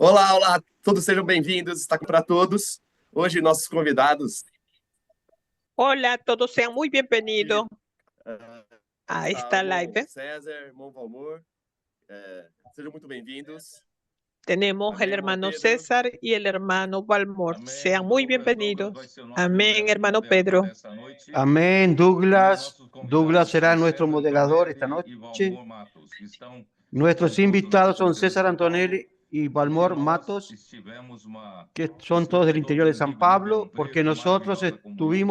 Olá, olá, todos sejam bem-vindos, está para todos. Hoje nossos convidados Hola, todos sean muy bienvenidos a está o esta irmão live. César, irmão Valmor, sejam muito bem-vindos. Tenemos el Amém, irmão hermano Pedro. César y el hermano Balmor. Amém, Sean muy Douglas. Douglas vai bienvenidos. ser o nosso Amén, hermano moderador Pedro. dessa noite. Amén, E os Douglas. nossos Douglas convidados será são nuestro César moderador esta Antonelli e noche. Valmor Matos, que estão Nuestros todos aqui invitados do son interior de César São Paulo. Antonelli y Porque Balmor nós Matos, estivemos uma que son todos estamos del interior de todos San aqui de Ribeirão Pablo, porque Preto, nosotros maravilhosa comunhão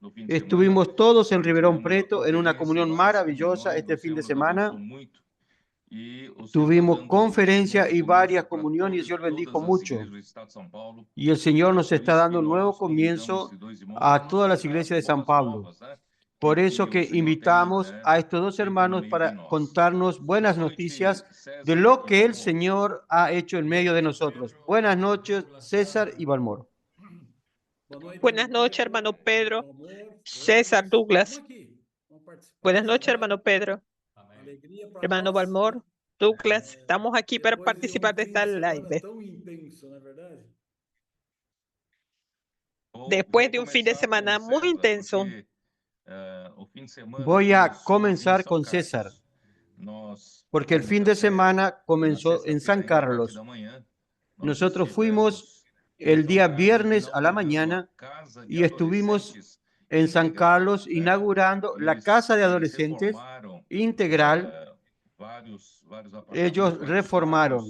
no fim de semana. estuvimos todos en Ribeirón Tivemos a Preto en una conferência em comunión várias maravillosa comunhões, este o fin de Senhor nos abençoou semana. muito. E o Senhor está Tuvimos dando um conferencia novo y varias começo para comuniones y Dios bendijo todas as mucho. igrejas do estado de São Paulo. Y el Señor nos Por está isso que dando un nuevo nós convidamos comienzo esses dois irmãos para a nos todas las contar iglesias de San boas Pablo. novas, né? Por Que eso o que Senhor tem, invitamos a estos dos feito no hermanos meio de para nós. contarnos buenas Boa noticias noite, de César lo e que el Valmor. Señor ha hecho en medio de nosotros. Buenas noches, César y Balmor. Buenas noches, hermano Pedro. César, Douglas. Buenas noches, hermano Pedro. Hermano Balmor, Douglas. Estamos aquí para participar de esta live. Después de un fin de Vou começar semana com muy César, intenso, porque o fim de semana Voy foi a só em comenzar São con Carlos. César, Nós porque el tomamos fin de café semana na comenzó en sexta-feira San ainda, a parte Carlos. da manhã. Nós Nosotros fuimos estivemos em el São día Carlos viernes a la inaugurando a mañana Casa de y estuvimos Adolescentes en San Integral, Carlos né? inaugurando la Eles, casa de eles adolescentes reformaram integral. vários Ellos apartamentos, vários reformaron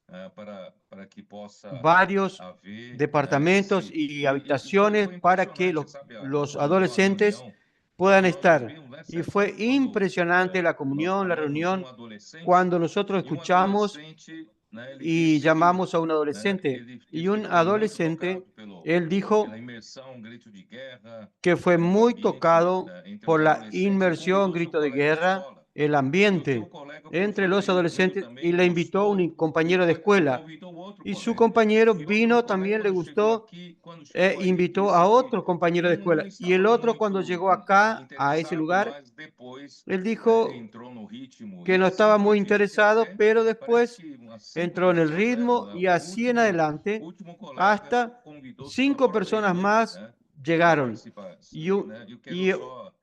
quartos para que possa varios haver, né, departamentos y habitaciones foi para que impressionante, sabe, a los comunhão, a adolescentes reunião. puedan Quando nós estar. ouvimos, né, Y César, fue quando impresionante la nós comunión, la chamamos reunión, adolescente cuando nosotros e escuchamos adolescente, né, ele y disse que, llamamos a un né, adolescente. ele Y un ficou muito adolescente, tocado él pela dijo imersão, grito de guerra, que fue né, o muy ambiente, tocado né, entre por os la adolescentes e inmersión, convidou seu grito de colega de guerra, escola. el E o seu ambiente colega, por entre sua los vez, veio adolescentes y também, le invitó a un gostou compañero de e escuela. convidou outro Y su colega. compañero E outro vino, colega, también le gustó, quando e chegou aí, invitó a disse que otro compañero de não escuela. Y el estava otro, cuando llegó muito acá, a ese interessado, lugar, mas depois él dijo entrou no ritmo. que E no assim estaba muy por diante, interesado, até pero parece después que umas 5 entró en el pessoas, né? ritmo y O así en adelante, último colega hasta convidou-se para a 5 própria personas más igreja, né? Para llegaron. participar, Y, u- né? Eu quero y, só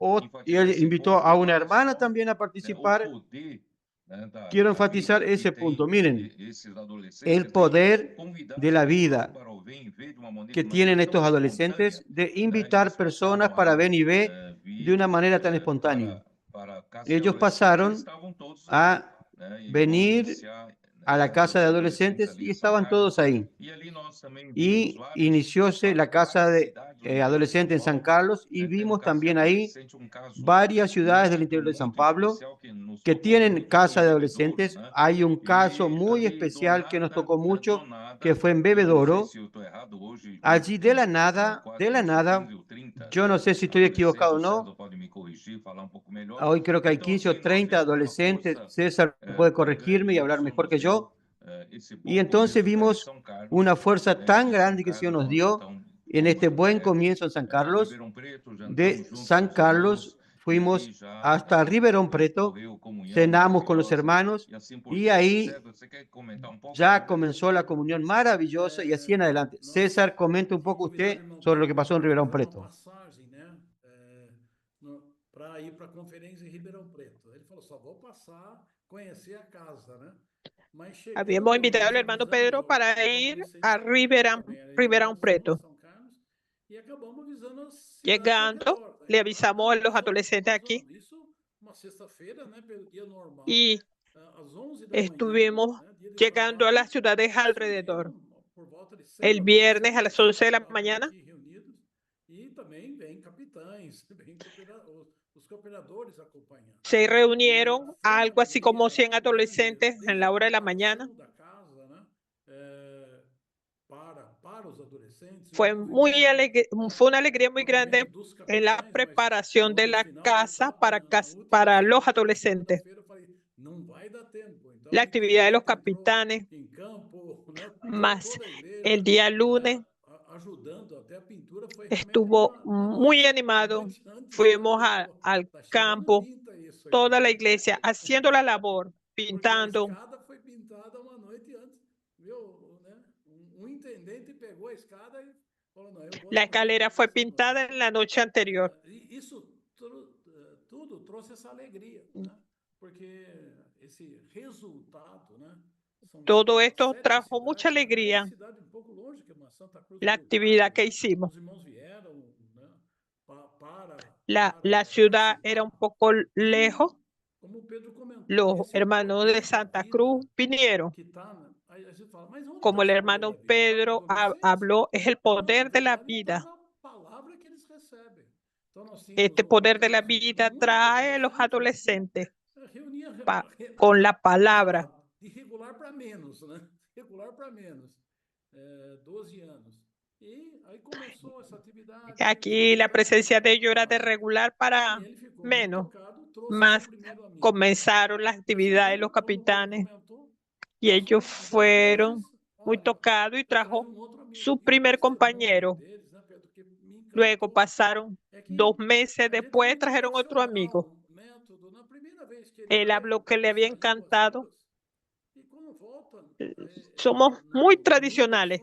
y enfatizar él esse invitó ponto a que una não é hermana só, también a né, o participar. poder, né, Quiero da enfatizar vida que ese punto. tem Miren, esses adolescentes el de poder convidar de as la pessoas vida para o ver e ver de uma maneira que tienen tão estos espontânea, adolescentes de né? Eles invitar personas passaram para a ver y ver de vir una manera tan espontánea. para a casa de Ellos adolescentes, eles pasaron estavam todos ali, a né? E vão venir iniciar, a né, la a casa casa de de adolescentes adolescentes ali y em São estaban Carlos. todos ahí. E ali nós também vimos Y inicióse la casa várias de cidades do interior de São adolescentes en San Paulo, Carlos y né? Tendo vimos casa de también ahí adolescente, caso varias ciudades del muito, interior de San muito Pablo especial que nos que tocou tienen muito, foi casa em de Bebedouro, adolescentes. né? Hay un caso E muy ali especial que nos tocó mucho, que fue en eu não sei Bebedouro. se eu estou errado, hoje Allí são de la quase uns 15 nada, ou 30 yo no sé si estoy adolescentes, equivocado o o César no, pode me corrigir, falar um pouco melhor. hoy creo que hay Então, 15 o assim, nós 30 vemos uma adolescentes, força César puede corregirme y grande, hablar mejor que somos vendo yo, esse y bom entonces começo já em vimos São Carlos, una fuerza né? tan De São grande que el Señor Carlos, nos nós já dio en fomos este para buen perto, comienzo en San Carlos. Ribeirão Preto, De jantamos junto com San os irmãos, Carlos e ali fuimos já hasta Ribeirón Preto, ocorreu comunhão cenamos con los maravilhosa, hermanos e assim por y diante. ahí César, você quer comentar um pouco ya sobre isso? comenzó la comunión maravillosa y así en adelante. César, comente un poco usted sobre lo que pasó en Ribeirón Preto. Passagem, né, para ir para a conferência em Ribeirão Preto. Ele falou, só vou passar, conhecer a casa, né? Mas habíamos chegando, invitado nós al hermano avisamos Pedro para os ir a adolescentes que iam, também era Ribeirão inauguração em Preto. São Carlos, e acabamos avisando as cidades ao Llegando, redor. le Né? avisamos a los Nós adolescentes aquí vamos. Isso uma sexta-feira, né, pelo dia normal, y às 11 da manhã, estuvimos né, dia de llegando a trabalho, las ciudades alrededor. surgiram por volta de 100 El viernes a las 11 de la adolescentes mañana aqui reunidos, e também vem capitães, vem os cooperadores acompanhando. se reunieron Foi uma algo así como alegria 100 muito grande, adolescentes en desde la a hora de la mañana. preparação da casa, né, para os adolescentes, o Fue envolvimento, fue una alegría muy grande envolvimento dos en la capitães, mas preparación de no la final, casa na última para los sexta-feira, adolescentes. segunda-feira, eu falei, não vai dar tempo. Então La a actividad de los igreja entrou capitanes, em campo, né, más toda a igreja el día lunes ajudando, até a pintura foi realmente estuvo na muy noite, animado. antes Fuimos tá al chegando campo, tinta isso aqui, toda la né? iglesia haciendo la labor, Porque a pintando. escada foi pintada uma noite antes, viu? La escalera fue pintada en la noche anterior. Isso tudo trouxe essa alegria, né? Porque esse resultado, né? Todo esto trajo mucha alegría. La actividad que hicimos. La ciudad era un poco lejos. Los hermanos de Santa Cruz vinieron. Como el hermano Pedro habló, es el poder de la vida. Este poder de la vida trae a los adolescentes con la palabra. De regular para menos, né? Regular para menos. 12 anos. E aí começou essa atividade. Aquí la presencia de ellos era de regular para menos. Más comenzaron las actividades los capitanes y ellos fueron muy tocados y trajo su primer compañero. Luego pasaron 2 meses después, trajeron otro amigo. Él habló que le había encantado. Somos muy tradicionales.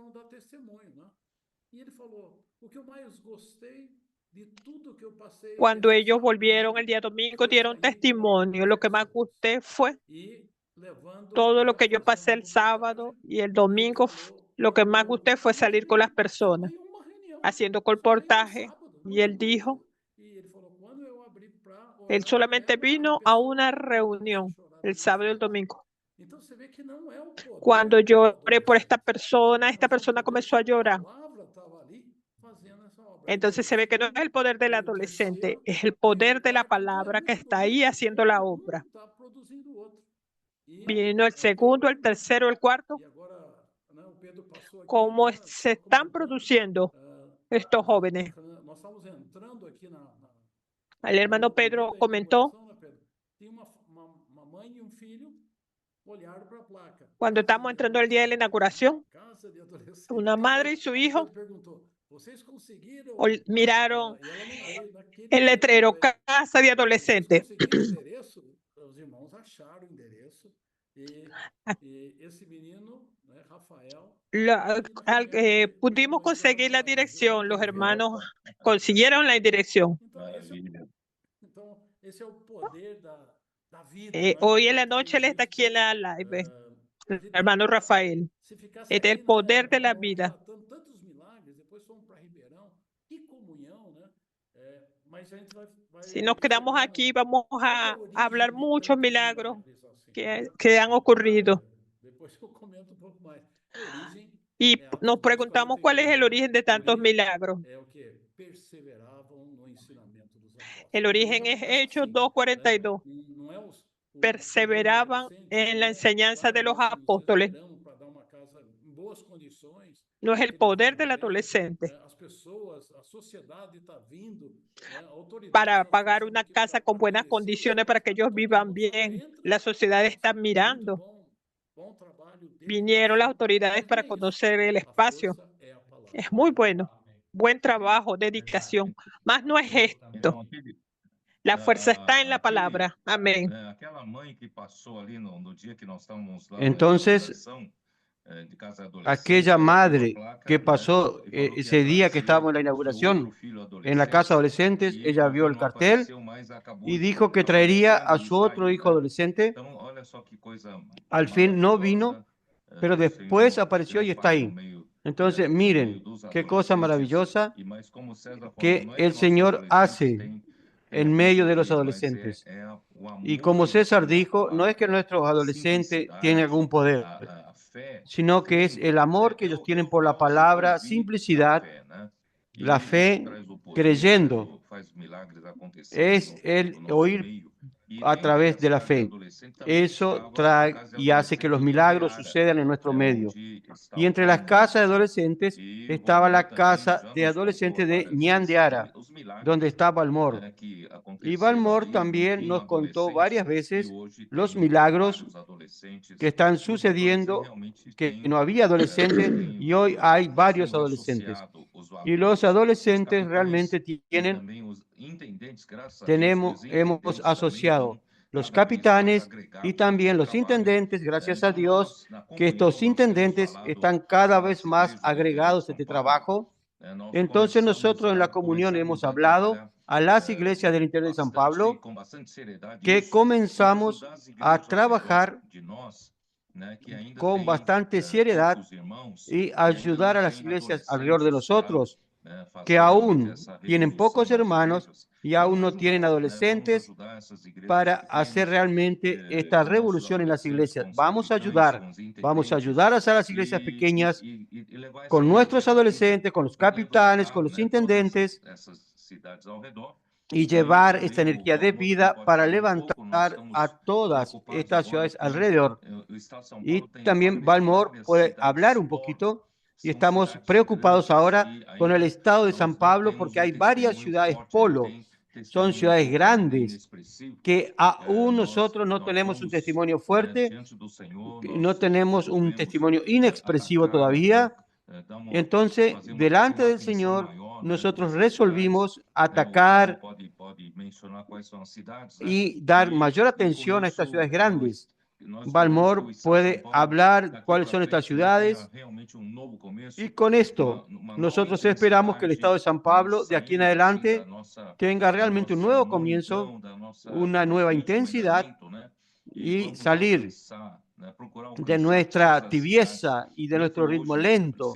Cuando ellos volvieron el día domingo, dieron testimonio. Lo que más gusté fue todo lo que yo pasé el sábado y el domingo. Lo que más gusté fue salir con las personas, haciendo colportaje. Y él dijo, él solamente vino a una reunión el sábado y el domingo. Cuando lloré por esta persona comenzó a llorar. Entonces se ve que no es el poder del adolescente, es el poder de la palabra que está ahí haciendo la obra. Vino el segundo, el tercero, el cuarto. ¿Cómo se están produciendo estos jóvenes? El hermano Pedro comentó, cuando estamos entrando el día de la inauguración, una madre y su hijo miraron el letrero Casa de Adolescentes. Pudimos conseguir la dirección, los hermanos consiguieron la dirección. Hoy en la noche él está aquí en la live, el hermano Rafael. Este es el poder de la vida. Si nos quedamos aquí, vamos a hablar muchos milagros que han ocurrido. Y nos preguntamos cuál es el origen de tantos milagros. El origen es Hechos 2:42. Perseveraban en la enseñanza de los apóstoles. No es el poder del adolescente para pagar una casa con buenas condiciones para que ellos vivan bien. La sociedad está mirando. Vinieron las autoridades para conocer el espacio. Es muy bueno. Buen trabajo, dedicación. Más no es esto. La fuerza está en la palabra. Amén. Entonces, aquella madre que pasó ese día que estábamos en la inauguración en la casa de adolescentes, ella vio el cartel y dijo que traería a su otro hijo adolescente. Al fin no vino, pero después apareció y está ahí. Entonces, miren, qué cosa maravillosa que el Señor hace en medio de los adolescentes. Y como César dijo, no es que nuestros adolescentes tienen algún poder, sino que es el amor que ellos tienen por la palabra, simplicidad, la fe, creyendo. Es el oír a través de la fe. Eso trae y hace que los milagros sucedan en nuestro medio. Y entre las casas de adolescentes estaba la casa de adolescentes de Ñandeara, donde está Balmor. Y Balmor también nos contó varias veces los milagros que están sucediendo, que no había adolescentes y hoy hay varios adolescentes. Y los adolescentes realmente hemos asociado los capitanes y también los intendentes, gracias a Dios, que estos intendentes están cada vez más agregados a este trabajo. Entonces nosotros en la comunión hemos hablado a las iglesias del interior de San Pablo que comenzamos a trabajar con bastante seriedad y ayudar a las iglesias alrededor de nosotros que aún tienen pocos hermanos y aún no tienen adolescentes para hacer realmente esta revolución en las iglesias. Vamos a ayudar a hacer las iglesias pequeñas con nuestros adolescentes, con los capitanes, con los intendentes y llevar esta energía de vida para levantar a todas estas ciudades alrededor. Y también Balmor puede hablar un poquito y estamos preocupados ahora con el estado de San Pablo porque hay varias ciudades polo, son ciudades grandes que aún nosotros no tenemos un testimonio fuerte, no tenemos un testimonio inexpresivo todavía. Entonces, delante del Señor, nosotros resolvimos atacar y dar mayor atención a estas ciudades grandes. Balmor puede hablar cuáles son estas ciudades y con esto nosotros esperamos que el estado de San Pablo de aquí en adelante tenga realmente un nuevo comienzo, una nueva intensidad y salir de nuestra tibieza y de nuestro ritmo lento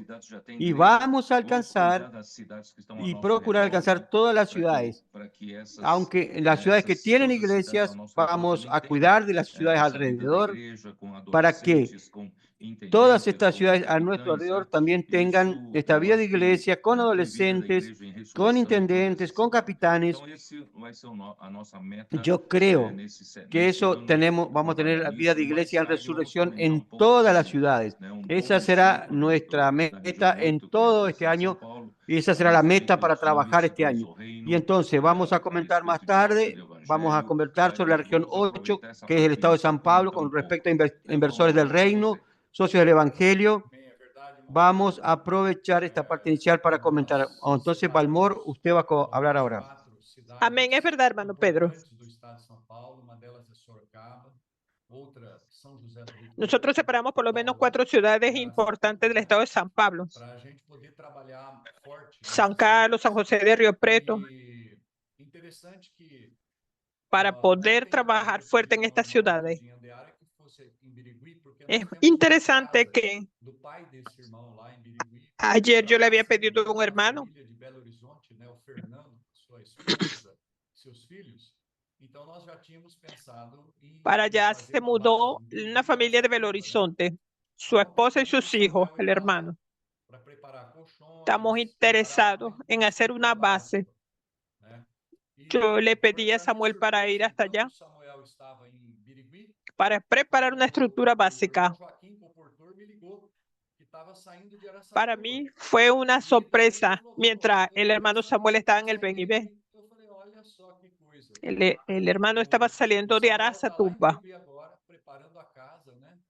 y vamos a alcanzar y procurar alcanzar todas las ciudades. Aunque en las ciudades que tienen iglesias, vamos a cuidar de las ciudades alrededor para que todas estas ciudades a nuestro alrededor también tengan esta vida de iglesia con adolescentes, con intendentes, con capitanes. Yo creo que eso vamos a tener la vida de iglesia en resurrección en todas las ciudades. Esa será nuestra meta en todo este año y esa será la meta para trabajar este año. Y entonces vamos a comentar más tarde, vamos a comentar sobre la región 8, que es el estado de San Pablo, con respecto a inversores del reino, socios del Evangelio. Vamos a aprovechar esta parte inicial para comentar. Entonces, Balmor, usted va a hablar ahora. Amén, es verdad, hermano Pedro. Nosotros separamos por lo menos 4 ciudades importantes del estado de San Pablo: San Carlos, San José de Río Preto, para poder trabajar fuerte en estas ciudades. Es interesante que ayer yo le había pedido a un hermano para allá se mudó una familia de Belo Horizonte, su esposa y sus hijos, el hermano. Estamos interesados en hacer una base. Yo le pedí a Samuel para ir hasta allá para preparar una estructura básica. Para mí fue una sorpresa mientras el hermano Samuel estaba en el BNB. El hermano estaba saliendo de Araçatuba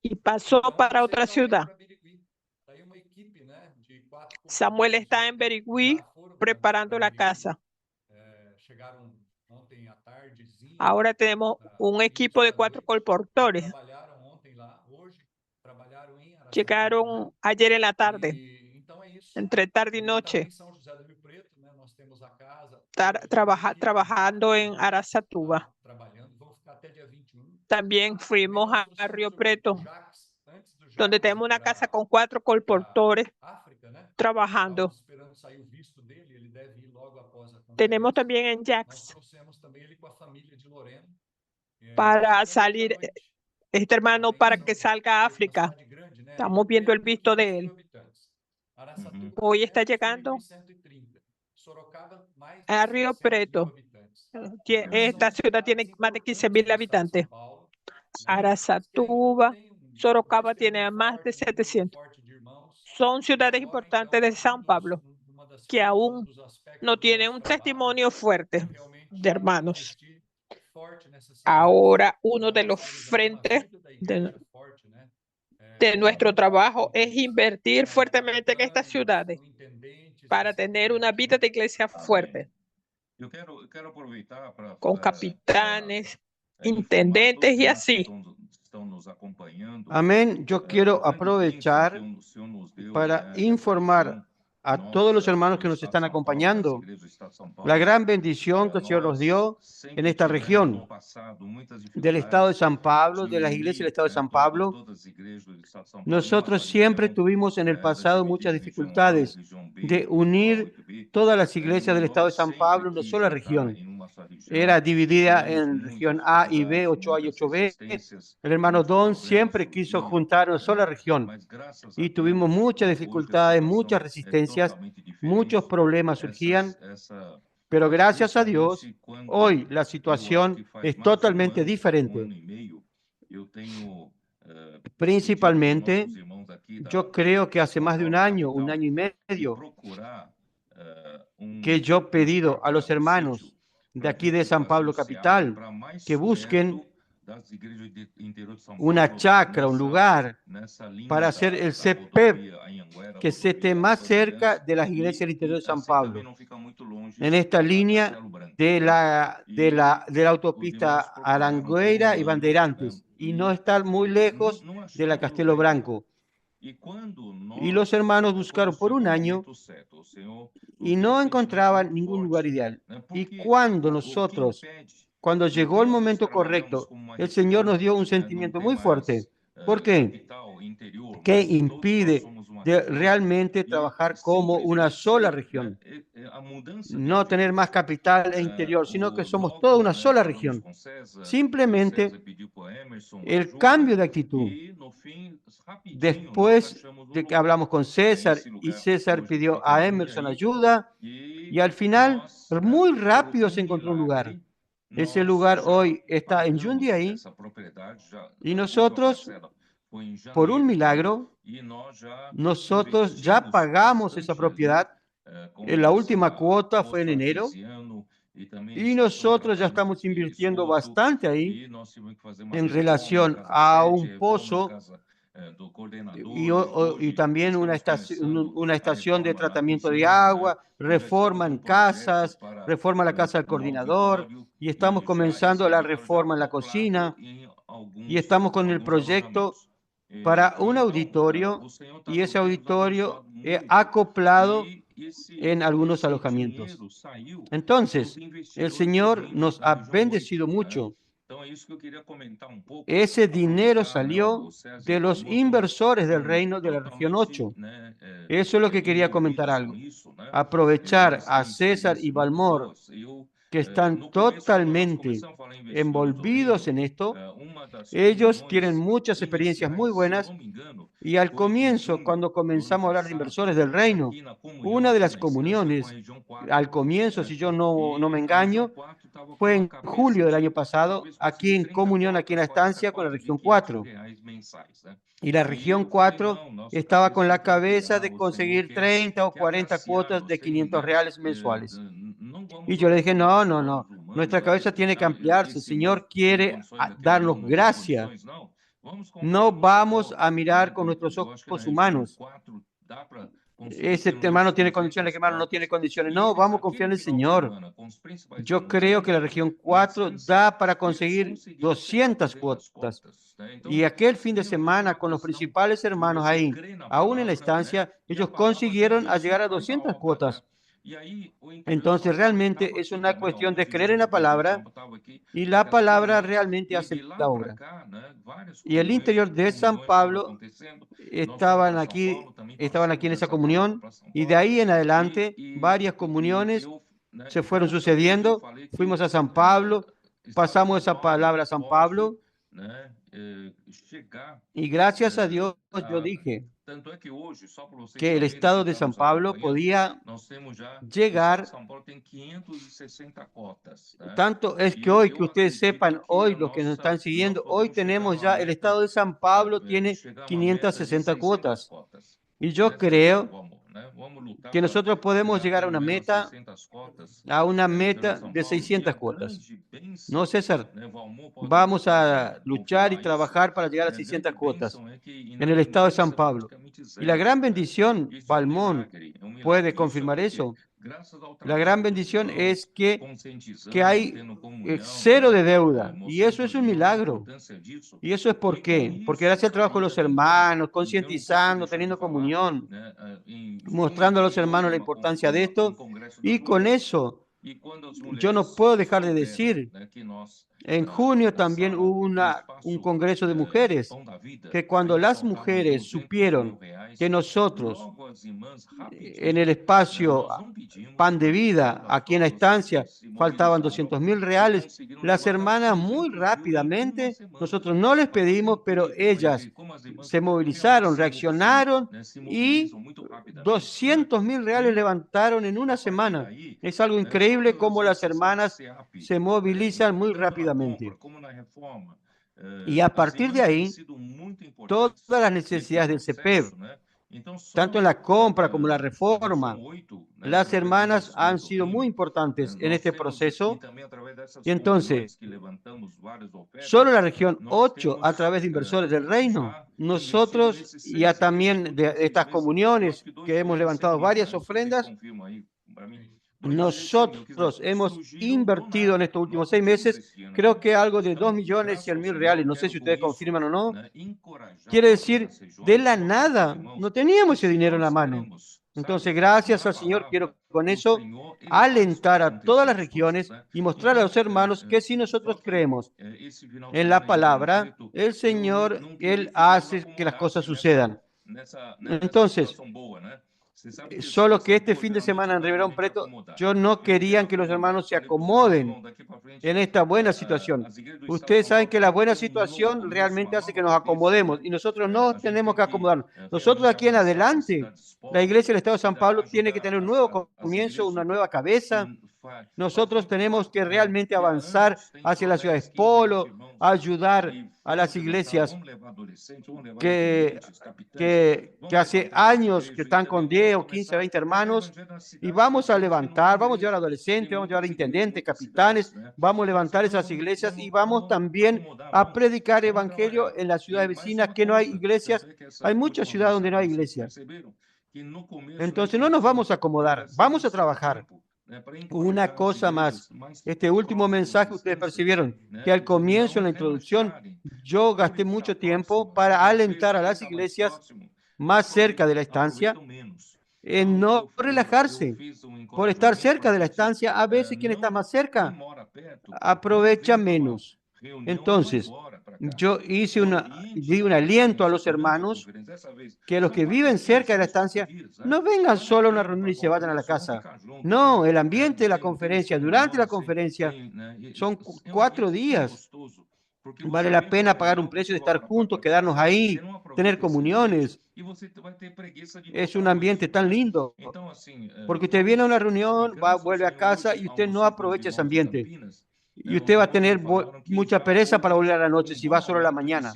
y pasó para otra ciudad. Samuel está en Berigüí preparando la casa. Ahora tenemos un equipo de 4 colportores. Llegaron ayer en la tarde, entre tarde y noche, trabajando en Araçatuba. También fuimos a Río Preto, donde tenemos una casa con 4 colportores trabajando. Tenemos también en Jax para salir este hermano para que salga a África. Estamos viendo el visto de él. Hoy está llegando a Río Preto. Esta ciudad tiene más de 15,000 habitantes. Araçatuba, Sorocaba tiene más de 700. Son ciudades importantes de San Pablo que aún no tienen un testimonio fuerte de hermanos. Ahora uno de los frentes de nuestro trabajo es invertir fuertemente en estas ciudades para tener una vida de iglesia fuerte, con capitanes, intendentes y así. Amén. Yo quiero aprovechar para informar a todos los hermanos que nos están acompañando, la gran bendición que el Señor nos dio en esta región del estado de San Pablo, de las iglesias del estado de San Pablo. Nosotros siempre tuvimos en el pasado muchas dificultades de unir todas las iglesias del estado de San Pablo en una sola región. Era dividida en región A y B, 8A y 8B. El hermano Don siempre quiso juntar una sola región y tuvimos muchas dificultades, muchas resistencias, muchos problemas surgían, pero gracias a Dios, hoy la situación es totalmente diferente. Principalmente, yo creo que hace más de un año y medio, que yo he pedido a los hermanos de aquí de San Pablo capital que busquen una chacra, un lugar para hacer el CEPEP, que se esté más cerca de las iglesias del interior de San Pablo, en esta línea de la autopista Arangueira y Bandeirantes, y no estar muy lejos de la Castelo Branco. Y los hermanos buscaron por un año y no encontraban ningún lugar ideal. Y cuando llegó el momento correcto, el Señor nos dio un sentimiento muy fuerte. ¿Por qué? Que impide de realmente trabajar como una sola región. No tener más capital e interior, sino que somos toda una sola región. Simplemente el cambio de actitud. Después de que hablamos con César y César pidió a Emerson ayuda y al final muy rápido se encontró un lugar. Ese lugar hoy está en Jundiaí y nosotros, por un milagro, nosotros ya pagamos esa propiedad. La última cuota fue en enero y nosotros ya estamos invirtiendo bastante ahí en relación a un pozo y también una estación de tratamiento de agua, reforma en casas, reforma la casa del coordinador, y estamos comenzando la reforma en la cocina, y estamos con el proyecto para un auditorio, y ese auditorio acoplado en algunos alojamientos. Entonces, el Señor nos ha bendecido mucho. Ese dinero salió de los inversores del reino de la región 8. Eso es lo que quería comentar algo. Aprovechar a César y Balmor, que están totalmente envolvidos en esto. Ellos tienen muchas experiencias muy buenas y al comienzo, cuando comenzamos a hablar de inversores del reino, una de las comuniones, al comienzo, si yo no me engaño, fue en julio del año pasado, aquí en comunión, aquí en la estancia con la región 4. Y la región 4 estaba con la cabeza de conseguir 30 o 40 cuotas de 500 reales mensuales. Y yo le dije, no, nuestra cabeza tiene que ampliarse. El Señor quiere darnos gracia. No vamos a mirar con nuestros ojos humanos. Ese hermano tiene condiciones, ese hermano no tiene condiciones. No, vamos a confiar en el Señor. Yo creo que la región 4 da para conseguir 200 cuotas. Y aquel fin de semana, con los principales hermanos ahí, aún en la estancia, ellos consiguieron llegar a 200 cuotas. Entonces, realmente es una cuestión de creer en la palabra y la palabra realmente hace la obra. Y el interior de San Pablo estaban aquí en esa comunión y de ahí en adelante varias comuniones se fueron sucediendo. Fuimos a San Pablo, pasamos esa palabra a San Pablo y gracias a Dios yo dije que el estado de San Pablo podía llegar. Tanto es que hoy, que ustedes sepan, hoy los que nos están siguiendo, hoy tenemos ya, el estado de San Pablo tiene 560 cuotas. Y yo creo que nosotros podemos llegar a una meta de 600 cuotas. ¿No, César? Vamos a luchar y trabajar para llegar a 600 cuotas en el estado de San Pablo. Y la gran bendición, Balmón puede confirmar eso, La gran bendición es que hay cero de deuda, y eso es un milagro. ¿Y eso es por qué? Porque gracias al trabajo de los hermanos, concientizando, teniendo comunión, mostrando a los hermanos la importancia de esto, y con eso yo no puedo dejar de decir, en junio también hubo un congreso de mujeres, que cuando las mujeres supieron que nosotros, en el espacio Pan de Vida, aquí en la estancia, faltaban 200.000 reales, las hermanas muy rápidamente, nosotros no les pedimos, pero ellas se movilizaron, reaccionaron y 200.000 reales levantaron en una semana. Es algo increíble cómo las hermanas se movilizan muy rápidamente. Y a partir de ahí, todas las necesidades del CEPEV, tanto en la compra como en la reforma, las hermanas han sido muy importantes en este proceso. Y entonces, solo la región 8, a través de inversores del reino, nosotros ya también de estas comuniones que hemos levantado varias ofrendas, nosotros hemos invertido en estos últimos 6 meses, creo que algo de 2.100.000 reales. No sé si ustedes confirman o no. Quiere decir, de la nada, no teníamos ese dinero en la mano. Entonces, gracias al Señor, quiero con eso alentar a todas las regiones y mostrar a los hermanos que si nosotros creemos en la palabra, el Señor, Él hace que las cosas sucedan. Entonces, solo que este fin de semana en Ribeirão Preto, yo no quería que los hermanos se acomoden en esta buena situación. Ustedes saben que la buena situación realmente hace que nos acomodemos y nosotros no tenemos que acomodarnos. Nosotros aquí en adelante, la Iglesia del Estado de San Pablo tiene que tener un nuevo comienzo, una nueva cabeza. Nosotros tenemos que realmente avanzar hacia las ciudades polo, ayudar a las iglesias que hace años que están con 10 o 15, 20 hermanos, y vamos a levantar, vamos a llevar adolescentes, vamos a llevar intendentes, capitanes, vamos a levantar esas iglesias y vamos también a predicar evangelio en las ciudades vecinas que no hay iglesias. Hay muchas ciudades donde no hay iglesias. Entonces no nos vamos a acomodar, vamos a trabajar. Una cosa más, este último mensaje ustedes percibieron que al comienzo, en la introducción, yo gasté mucho tiempo para alentar a las iglesias más cerca de la estancia en no relajarse. Por estar cerca de la estancia, a veces quien está más cerca aprovecha menos. Entonces, yo di un aliento a los hermanos que los que viven cerca de la estancia no vengan solo a una reunión y se vayan a la casa. No, el ambiente de la conferencia, durante la conferencia, son 4 días. Vale la pena pagar un precio de estar juntos, quedarnos ahí, tener comuniones. Es un ambiente tan lindo. Porque usted viene a una reunión, vuelve a casa y usted no aprovecha ese ambiente. Y usted va a tener mucha pereza para volver a la noche si va solo a la mañana.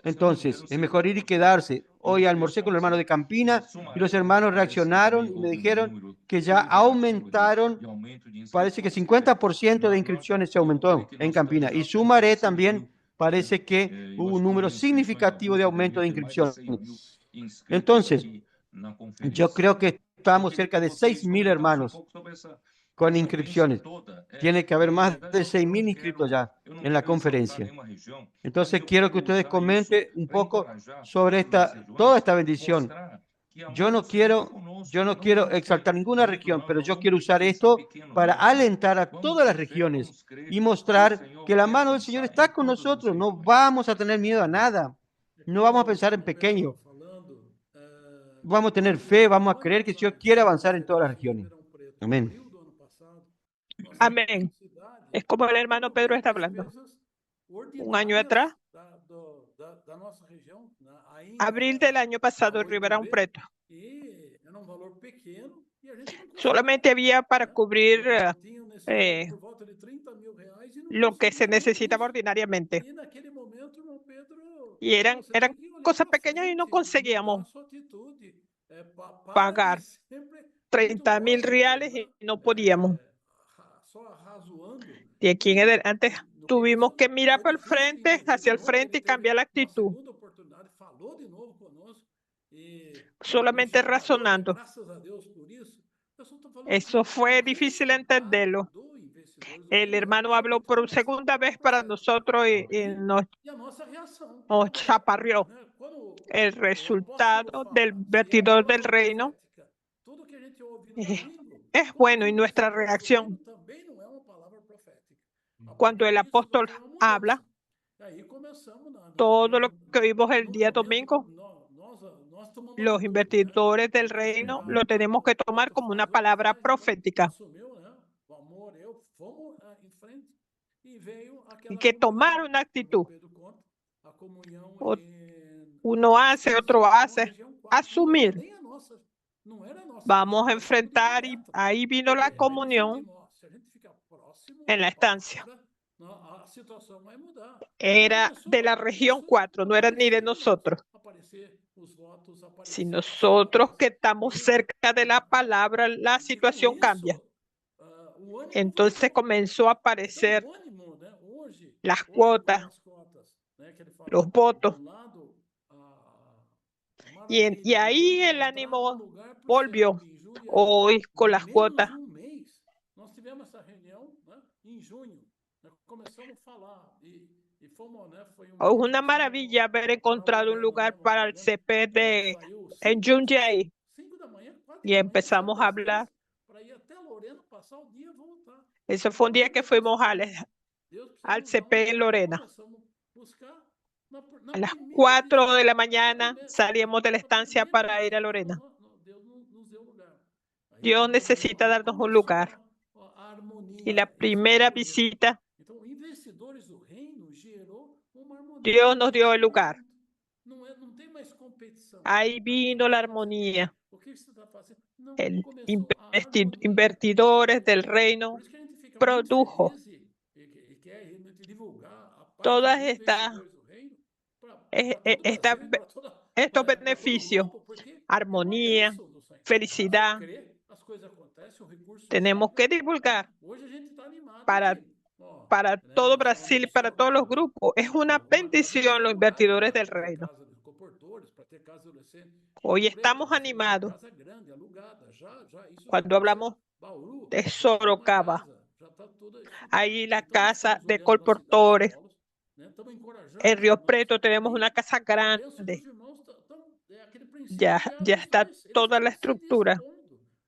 Entonces, es mejor ir y quedarse. Hoy almorcé con los hermanos de Campina y los hermanos reaccionaron y me dijeron que ya aumentaron, parece que 50% de inscripciones se aumentó en Campina. Y Sumaré también parece que hubo un número significativo de aumento de inscripciones. Entonces, yo creo que estamos cerca de 6.000 hermanos con inscripciones. Tiene que haber más de 6.000 inscritos ya en la conferencia. Entonces quiero que ustedes comenten un poco sobre toda esta bendición. Yo no quiero exaltar ninguna región, pero yo quiero usar esto para alentar a todas las regiones y mostrar que la mano del Señor está con nosotros. No vamos a tener miedo a nada. No vamos a pensar en pequeño. Vamos a tener fe, vamos a creer que el Señor quiere avanzar en todas las regiones. Amén. Amén. Es como el hermano Pedro está hablando. Un año atrás, abril del año pasado, en Ribeirão Preto, solamente había para cubrir lo que se necesitaba ordinariamente. Y eran cosas pequeñas y no conseguíamos pagar 30.000 reales y no podíamos. Y aquí en adelante tuvimos que mirar para el frente, hacia el frente y cambiar la actitud. Solamente razonando. Eso fue difícil entenderlo. El hermano habló por segunda vez para nosotros y nos chaparrió. El resultado del vertidor del reino es bueno y nuestra reacción. Cuando el apóstol habla, todo lo que oímos el día domingo, los invertidores del reino lo tenemos que tomar como una palabra profética. Y que tomar una actitud. Uno hace, otro hace. Asumir. Vamos a enfrentar y ahí vino la comunión en la estancia. Era de la región 4, no era ni de nosotros. Si nosotros que estamos cerca de la palabra, la situación cambia. Entonces comenzó a aparecer las cuotas, los votos. Y ahí el ánimo volvió hoy con las cuotas. Es una maravilla haber encontrado un lugar para el CP en Jundiaí. Y empezamos a hablar. Ese fue un día que fuimos al CP en Lorena. A las 4 de la mañana salimos de la estancia para ir a Lorena. Dios necesita darnos un lugar. Y la primera visita, Dios nos dio el lugar. Ahí vino la armonía. El invertidores del reino produjo todas estos beneficios, armonía, felicidad. Tenemos que divulgar para todo Brasil, para todos los grupos. Es una bendición los invertidores del reino. Hoy estamos animados cuando hablamos de Sorocaba. Ahí la casa de colportores. En Río Preto tenemos una casa grande. Ya está toda la estructura.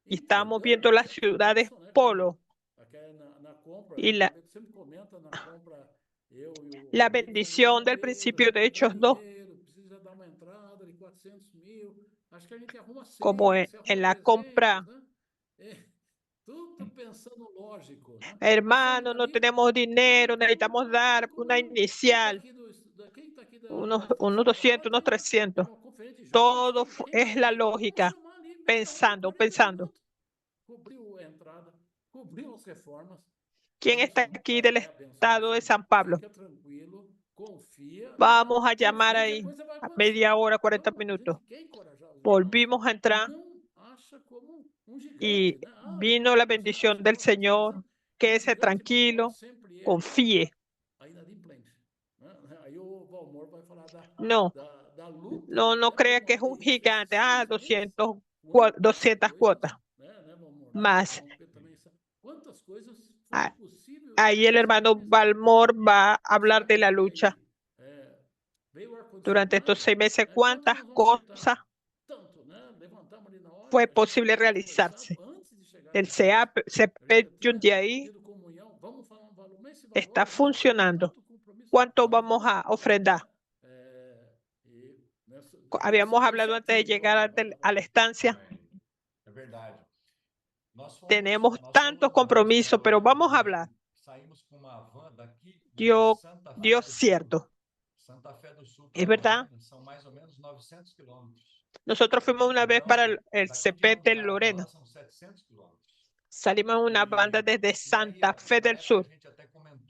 Y estamos viendo las ciudades polo. Y la bendición del principio de Hechos 2. Como en la compra. Hermano, no tenemos dinero, necesitamos dar una inicial. Unos 200, unos 300. Todo es la lógica. Pensando. ¿Quién está aquí del estado de San Pablo? Vamos a llamar ahí a media hora, 40 minutos. Volvimos a entrar y vino la bendición del Señor. Quédese tranquilo, confíe. No crea que es un gigante. 200 cuotas. Más. Ahí el hermano Balmor va a hablar de la lucha. Durante estos 6 meses, ¿cuántas cosas fue posible realizarse? El CP Jundiaí está funcionando. ¿Cuánto vamos a ofrendar? Habíamos hablado antes de llegar a la estancia. Tenemos tantos compromisos, pero vamos a hablar. Dios cierto. ¿Es verdad? Nosotros fuimos una vez para el CP de Lorena. Salimos en una banda desde Santa Fe del Sur,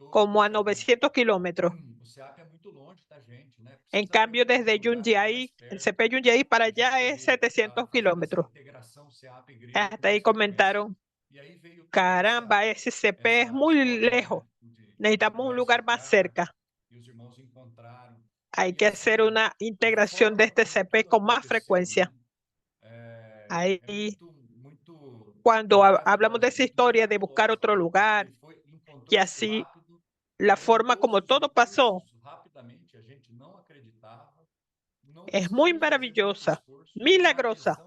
como a 900 kilómetros. En cambio, desde Jundiaí, el CP Jundiaí para allá es 700 kilómetros. Hasta ahí comentaron, caramba, ese CP es muy lejos. Necesitamos un lugar más cerca. Hay que hacer una integración de este CP con más frecuencia. Ahí cuando hablamos de esa historia de buscar otro lugar y así la forma como todo pasó es muy maravillosa, milagrosa,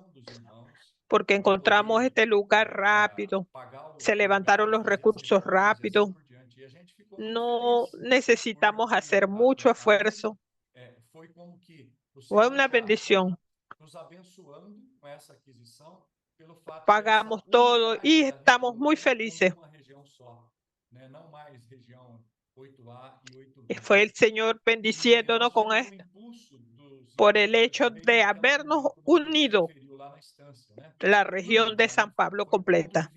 porque encontramos este lugar rápido, se levantaron los recursos rápido, no necesitamos hacer mucho esfuerzo. Fue una bendición. Pagamos todo y estamos muy felices. Fue el Señor bendiciéndonos con esto por el hecho de habernos unido la región de San Pablo completa.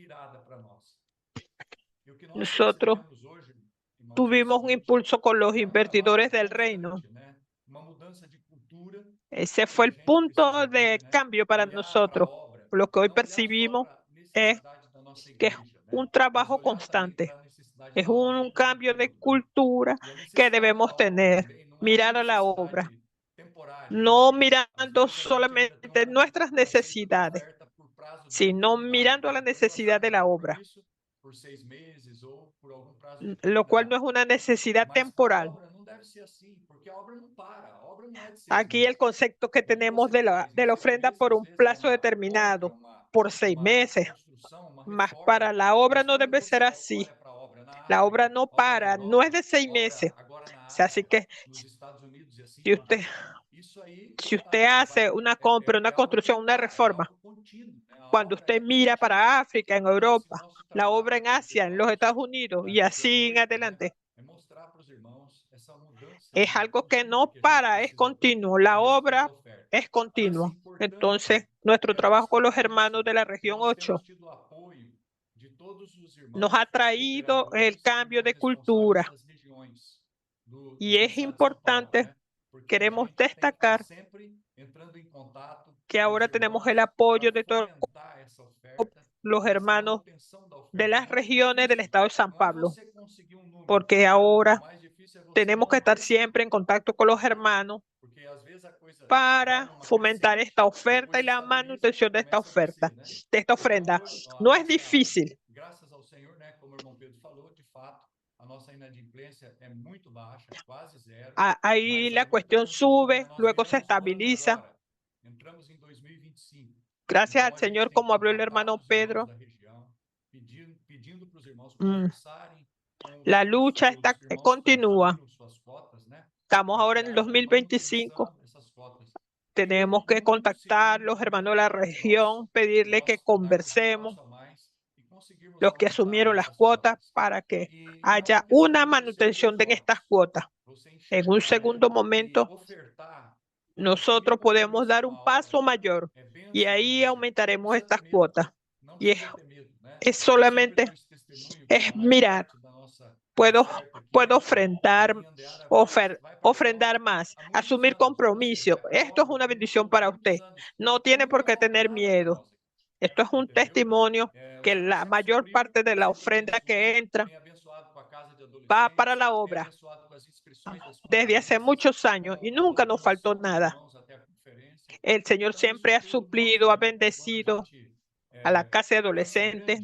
Nosotros tuvimos un impulso con los invertidores del reino. Ese fue el punto de cambio para nosotros. Lo que hoy percibimos es que es un trabajo constante. Es un cambio de cultura que debemos tener. Mirar a la obra. No mirando solamente nuestras necesidades, sino mirando a la necesidad de la obra, lo cual no es una necesidad temporal. Aquí el concepto que tenemos de la ofrenda por un plazo determinado, por 6 meses, mas para la obra no debe ser así. La obra no para, no es de 6 meses. Así que si usted hace una compra, una construcción, una reforma, cuando usted mira para África, en Europa, la obra en Asia, en los Estados Unidos y así en adelante, es algo que no para, es continuo. La obra es continua. Entonces, nuestro trabajo con los hermanos de la región 8 nos ha traído el cambio de cultura. Y es importante, queremos destacar que ahora tenemos el apoyo de todos los hermanos de las regiones del estado de San Pablo, porque ahora tenemos que estar siempre en contacto con los hermanos para fomentar esta oferta y la manutención de esta oferta, de esta ofrenda. No es difícil. Ahí la cuestión sube, luego se estabiliza. Gracias al Señor, como habló el hermano Pedro. La lucha continúa. Estamos ahora en el 2025. Tenemos que contactar a los hermanos de la región, pedirle que conversemos, los que asumieron las cuotas, para que haya una manutención de estas cuotas. En un segundo momento, nosotros podemos dar un paso mayor y ahí aumentaremos estas cuotas. Y es solamente mirar. Puedo ofrendar más, asumir compromiso. Esto es una bendición para usted. No tiene por qué tener miedo. Esto es un testimonio que la mayor parte de la ofrenda que entra va para la obra desde hace muchos años y nunca nos faltó nada. El Señor siempre ha suplido, ha bendecido a la casa de adolescentes,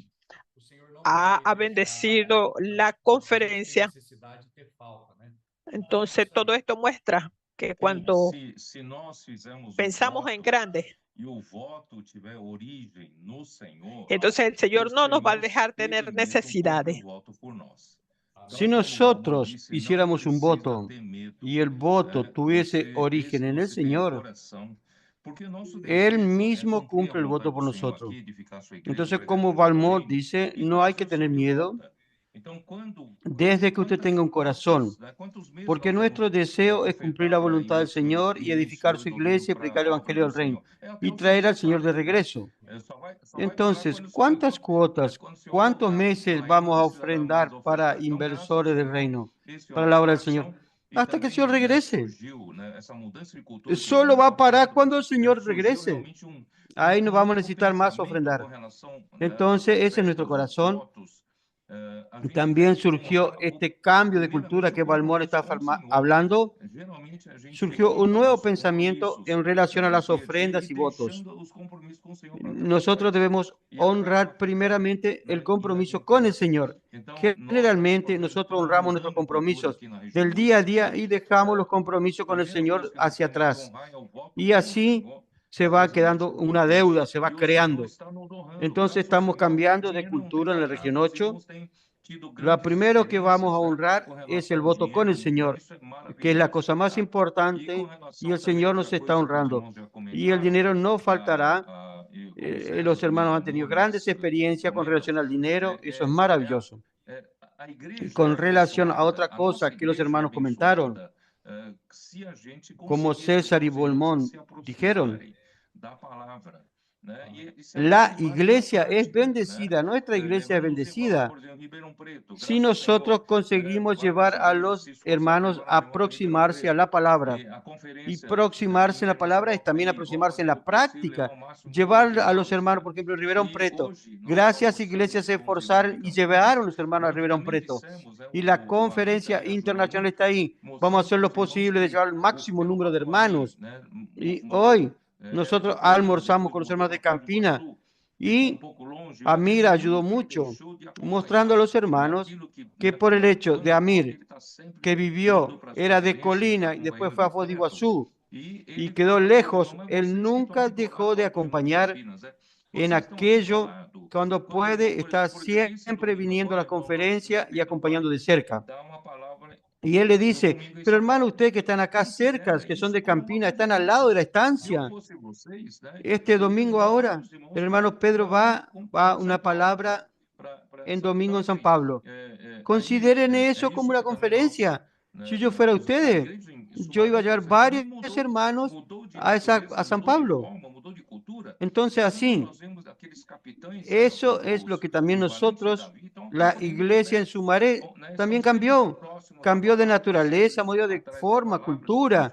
ha bendecido la conferencia. Entonces, todo esto muestra que cuando pensamos en grande, entonces el Señor no nos va a dejar tener necesidades. Si nosotros hiciéramos un voto y el voto tuviese origen en el Señor, Él mismo cumple el voto por nosotros. Entonces, como Balmor dice, no hay que tener miedo desde que usted tenga un corazón, porque nuestro deseo es cumplir la voluntad del Señor y edificar su iglesia y predicar el Evangelio del Reino y traer al Señor de regreso. Entonces, ¿cuántas cuotas, cuántos meses vamos a ofrendar para inversores del Reino, para la obra del Señor? Hasta que el Señor regrese. Solo va a parar cuando el Señor regrese. Ahí no vamos a necesitar más ofrendar. Entonces, ese es nuestro corazón. también surgió este cambio de cultura que Balmor está hablando. Surgió un nuevo pensamiento en relación a las ofrendas y votos. Nosotros debemos honrar primeramente el compromiso con el Señor. Generalmente nosotros honramos nuestros compromisos del día a día y dejamos los compromisos con el Señor hacia atrás. Y así se va quedando una deuda, se va creando. Entonces estamos cambiando de cultura en la región 8. Lo primero que vamos a honrar es el voto con el Señor, que es la cosa más importante, y el Señor nos está honrando. Y el dinero no faltará. Los hermanos han tenido grandes experiencias con relación al dinero, eso es maravilloso. Con relación a otra cosa que los hermanos comentaron, como César y Bolmón dijeron, la iglesia es bendecida, nuestra iglesia es bendecida si nosotros conseguimos llevar a los hermanos a aproximarse a la palabra. Y aproximarse en la palabra es también aproximarse en la práctica. Llevar a los hermanos, por ejemplo, Ribeirão Preto. Gracias, iglesias se esforzaron y llevaron a los hermanos a Ribeirão Preto. Y la conferencia internacional está ahí. Vamos a hacer lo posible de llevar el máximo número de hermanos. Y hoy nosotros almorzamos con los hermanos de Campina y Amir ayudó mucho, mostrando a los hermanos que por el hecho de Amir, que vivió, era de Colina y después fue a Foz de Iguazú y quedó lejos, él nunca dejó de acompañar en aquello. Cuando puede, está siempre viniendo a la conferencia y acompañando de cerca. Y él le dice, pero hermano, ustedes que están acá cerca, que son de Campina, están al lado de la estancia. Este domingo ahora, el hermano Pedro va a una palabra en domingo en San Pablo. Consideren eso como una conferencia. Si yo fuera ustedes, yo iba a llevar varios hermanos a San Pablo. Entonces, así, eso es lo que también nosotros, la iglesia en Sumaré, también cambió de naturaleza, cambió de forma, cultura.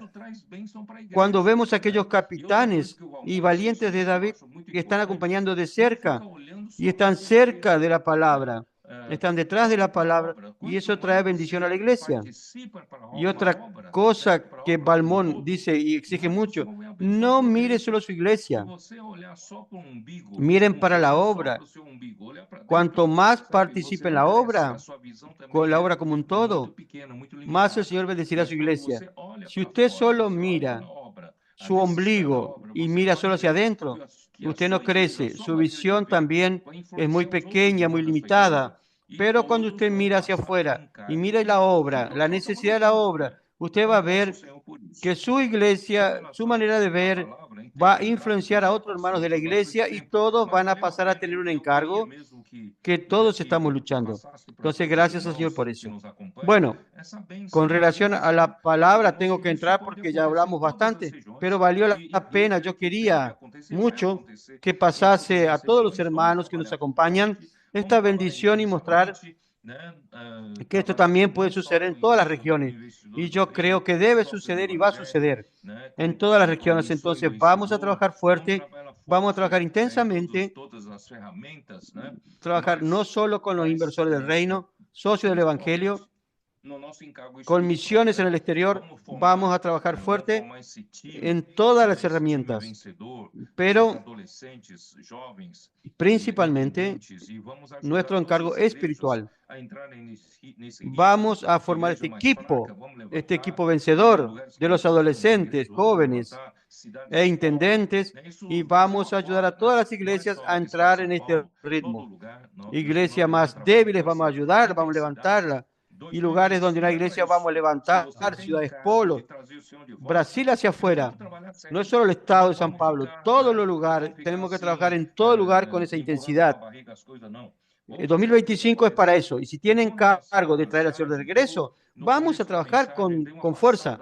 Cuando vemos a aquellos capitanes y valientes de David que están acompañando de cerca y están cerca de la palabra, están detrás de la palabra, y eso trae bendición a la iglesia. Y otra cosa que Balmón dice y exige mucho, no mire solo su iglesia, miren para la obra. Cuanto más participe en la obra, con la obra como un todo, más el Señor bendecirá a su iglesia. Si usted solo mira su ombligo y mira solo hacia adentro, usted no crece. Su visión también es muy pequeña, muy limitada. Pero cuando usted mira hacia afuera y mira la obra, la necesidad de la obra, usted va a ver que su iglesia, su manera de ver, va a influenciar a otros hermanos de la iglesia y todos van a pasar a tener un encargo que todos estamos luchando. Entonces, gracias al Señor por eso. Bueno, con relación a la palabra tengo que entrar porque ya hablamos bastante, pero valió la pena. Yo quería mucho que pasase a todos los hermanos que nos acompañan esta bendición y mostrar que esto también puede suceder en todas las regiones. Y yo creo que debe suceder y va a suceder en todas las regiones. Entonces vamos a trabajar fuerte, vamos a trabajar intensamente, trabajar no solo con los inversores del reino, socios del Evangelio, con misiones en el exterior, vamos a trabajar fuerte en todas las herramientas, pero principalmente nuestro encargo espiritual. Vamos a formar este equipo vencedor de los adolescentes, jóvenes e intendentes, y vamos a ayudar a todas las iglesias a entrar en este ritmo. Iglesias más débiles vamos a ayudar, vamos a levantarla. Y lugares donde no hay iglesia vamos a levantar, ciudades polo, Brasil hacia afuera. No es solo el estado de San Pablo, todos los lugares, tenemos que trabajar en todo lugar con esa intensidad. El 2025 es para eso, y si tienen cargo de traer al Señor de regreso, vamos a trabajar con fuerza.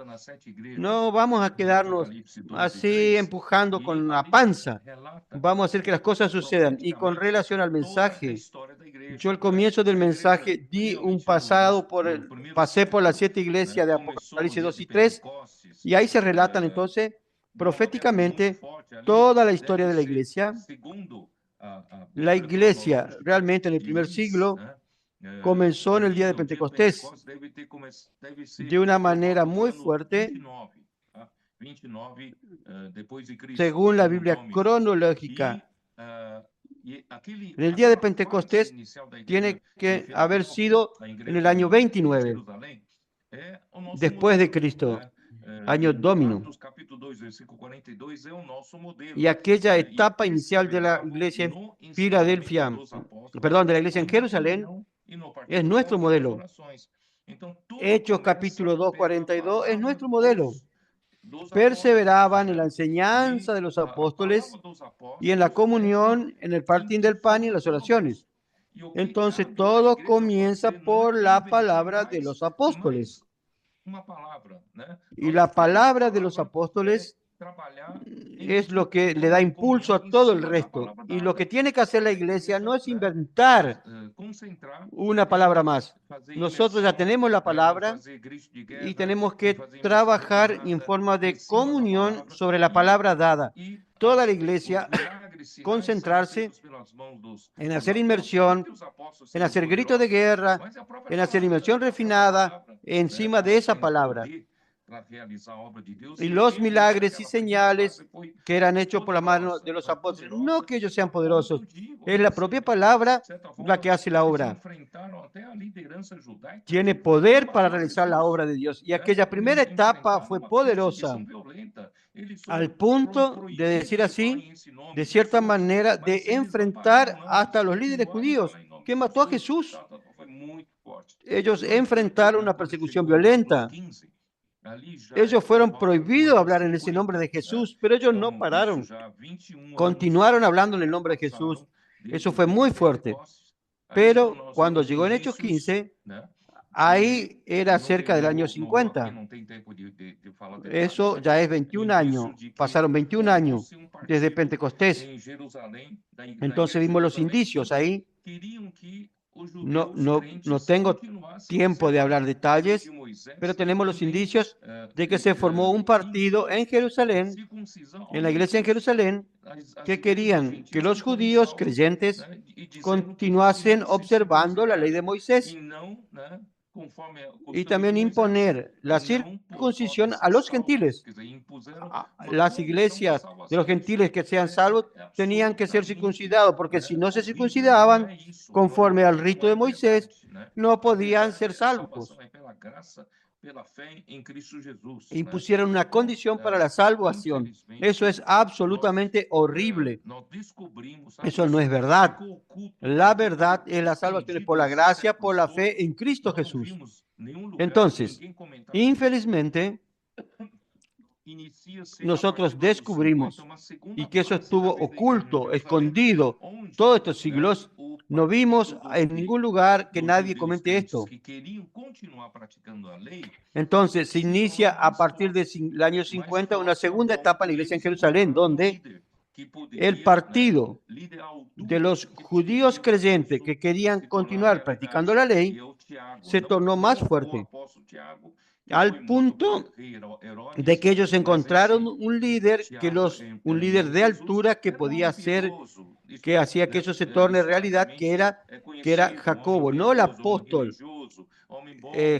No vamos a quedarnos así empujando con la panza. Vamos a hacer que las cosas sucedan. Y con relación al mensaje, yo al comienzo del mensaje di un pasé por las 7 iglesias de Apocalipsis 2 y 3, y ahí se relatan entonces proféticamente toda la historia de la iglesia. La iglesia realmente en el primer siglo comenzó en el día de Pentecostés de una manera muy fuerte, según la Biblia cronológica. En el día de Pentecostés tiene que haber sido en el año 29 después de Cristo, año Domino. Y aquella etapa inicial de la iglesia en Filadelfia, perdón, de la iglesia en Jerusalén, es nuestro modelo. Hechos capítulo 2, 42 es nuestro modelo. Perseveraban en la enseñanza de los apóstoles y en la comunión, en el partir del pan y en las oraciones. Entonces todo comienza por la palabra de los apóstoles. Y la palabra de los apóstoles es lo que le da impulso a todo el resto. Y lo que tiene que hacer la iglesia no es inventar una palabra más. Nosotros ya tenemos la palabra y tenemos que trabajar en forma de comunión sobre la palabra dada. Toda la iglesia concentrarse en hacer inmersión, en hacer gritos de guerra, en hacer inmersión refinada encima de esa palabra. Y los milagros y señales que eran hechos por la mano de los apóstoles, no que ellos sean poderosos, es la propia palabra la que hace la obra. Tiene poder para realizar la obra de Dios. Y aquella primera etapa fue poderosa, al punto de decir así, de cierta manera, de enfrentar hasta los líderes judíos que mató a Jesús. Ellos enfrentaron una persecución violenta. Ellos fueron prohibidos hablar en ese nombre de Jesús, pero ellos no pararon. Continuaron hablando en el nombre de Jesús. Eso fue muy fuerte. Pero cuando llegó en Hechos 15, ahí era cerca del año 50. Eso ya es 21 años. Pasaron 21 años desde Pentecostés. Entonces vimos los indicios ahí. No tengo tiempo de hablar detalles, pero tenemos los indicios de que se formó un partido en Jerusalén, en la iglesia en Jerusalén, que querían que los judíos creyentes continuasen observando la ley de Moisés y también imponer la circuncisión a los gentiles. Las iglesias de los gentiles que sean salvos tenían que ser circuncidados, porque si no se circuncidaban conforme al rito de Moisés, no podían ser salvos. Impusieron una condición para la salvación. Eso es absolutamente horrible. Eso no es verdad. La verdad es la salvación por la gracia, por la fe en Cristo Jesús. Entonces, infelizmente, nosotros descubrimos, y que eso estuvo oculto, escondido, todos estos siglos, no vimos en ningún lugar que nadie comente esto. Entonces, se inicia a partir del año 50 una segunda etapa en la iglesia en Jerusalén, donde el partido de los judíos creyentes que querían continuar practicando la ley se tornó más fuerte, al punto de que ellos encontraron un líder de altura que podía hacer, que hacía que eso se torne realidad, que era Jacobo, no el apóstol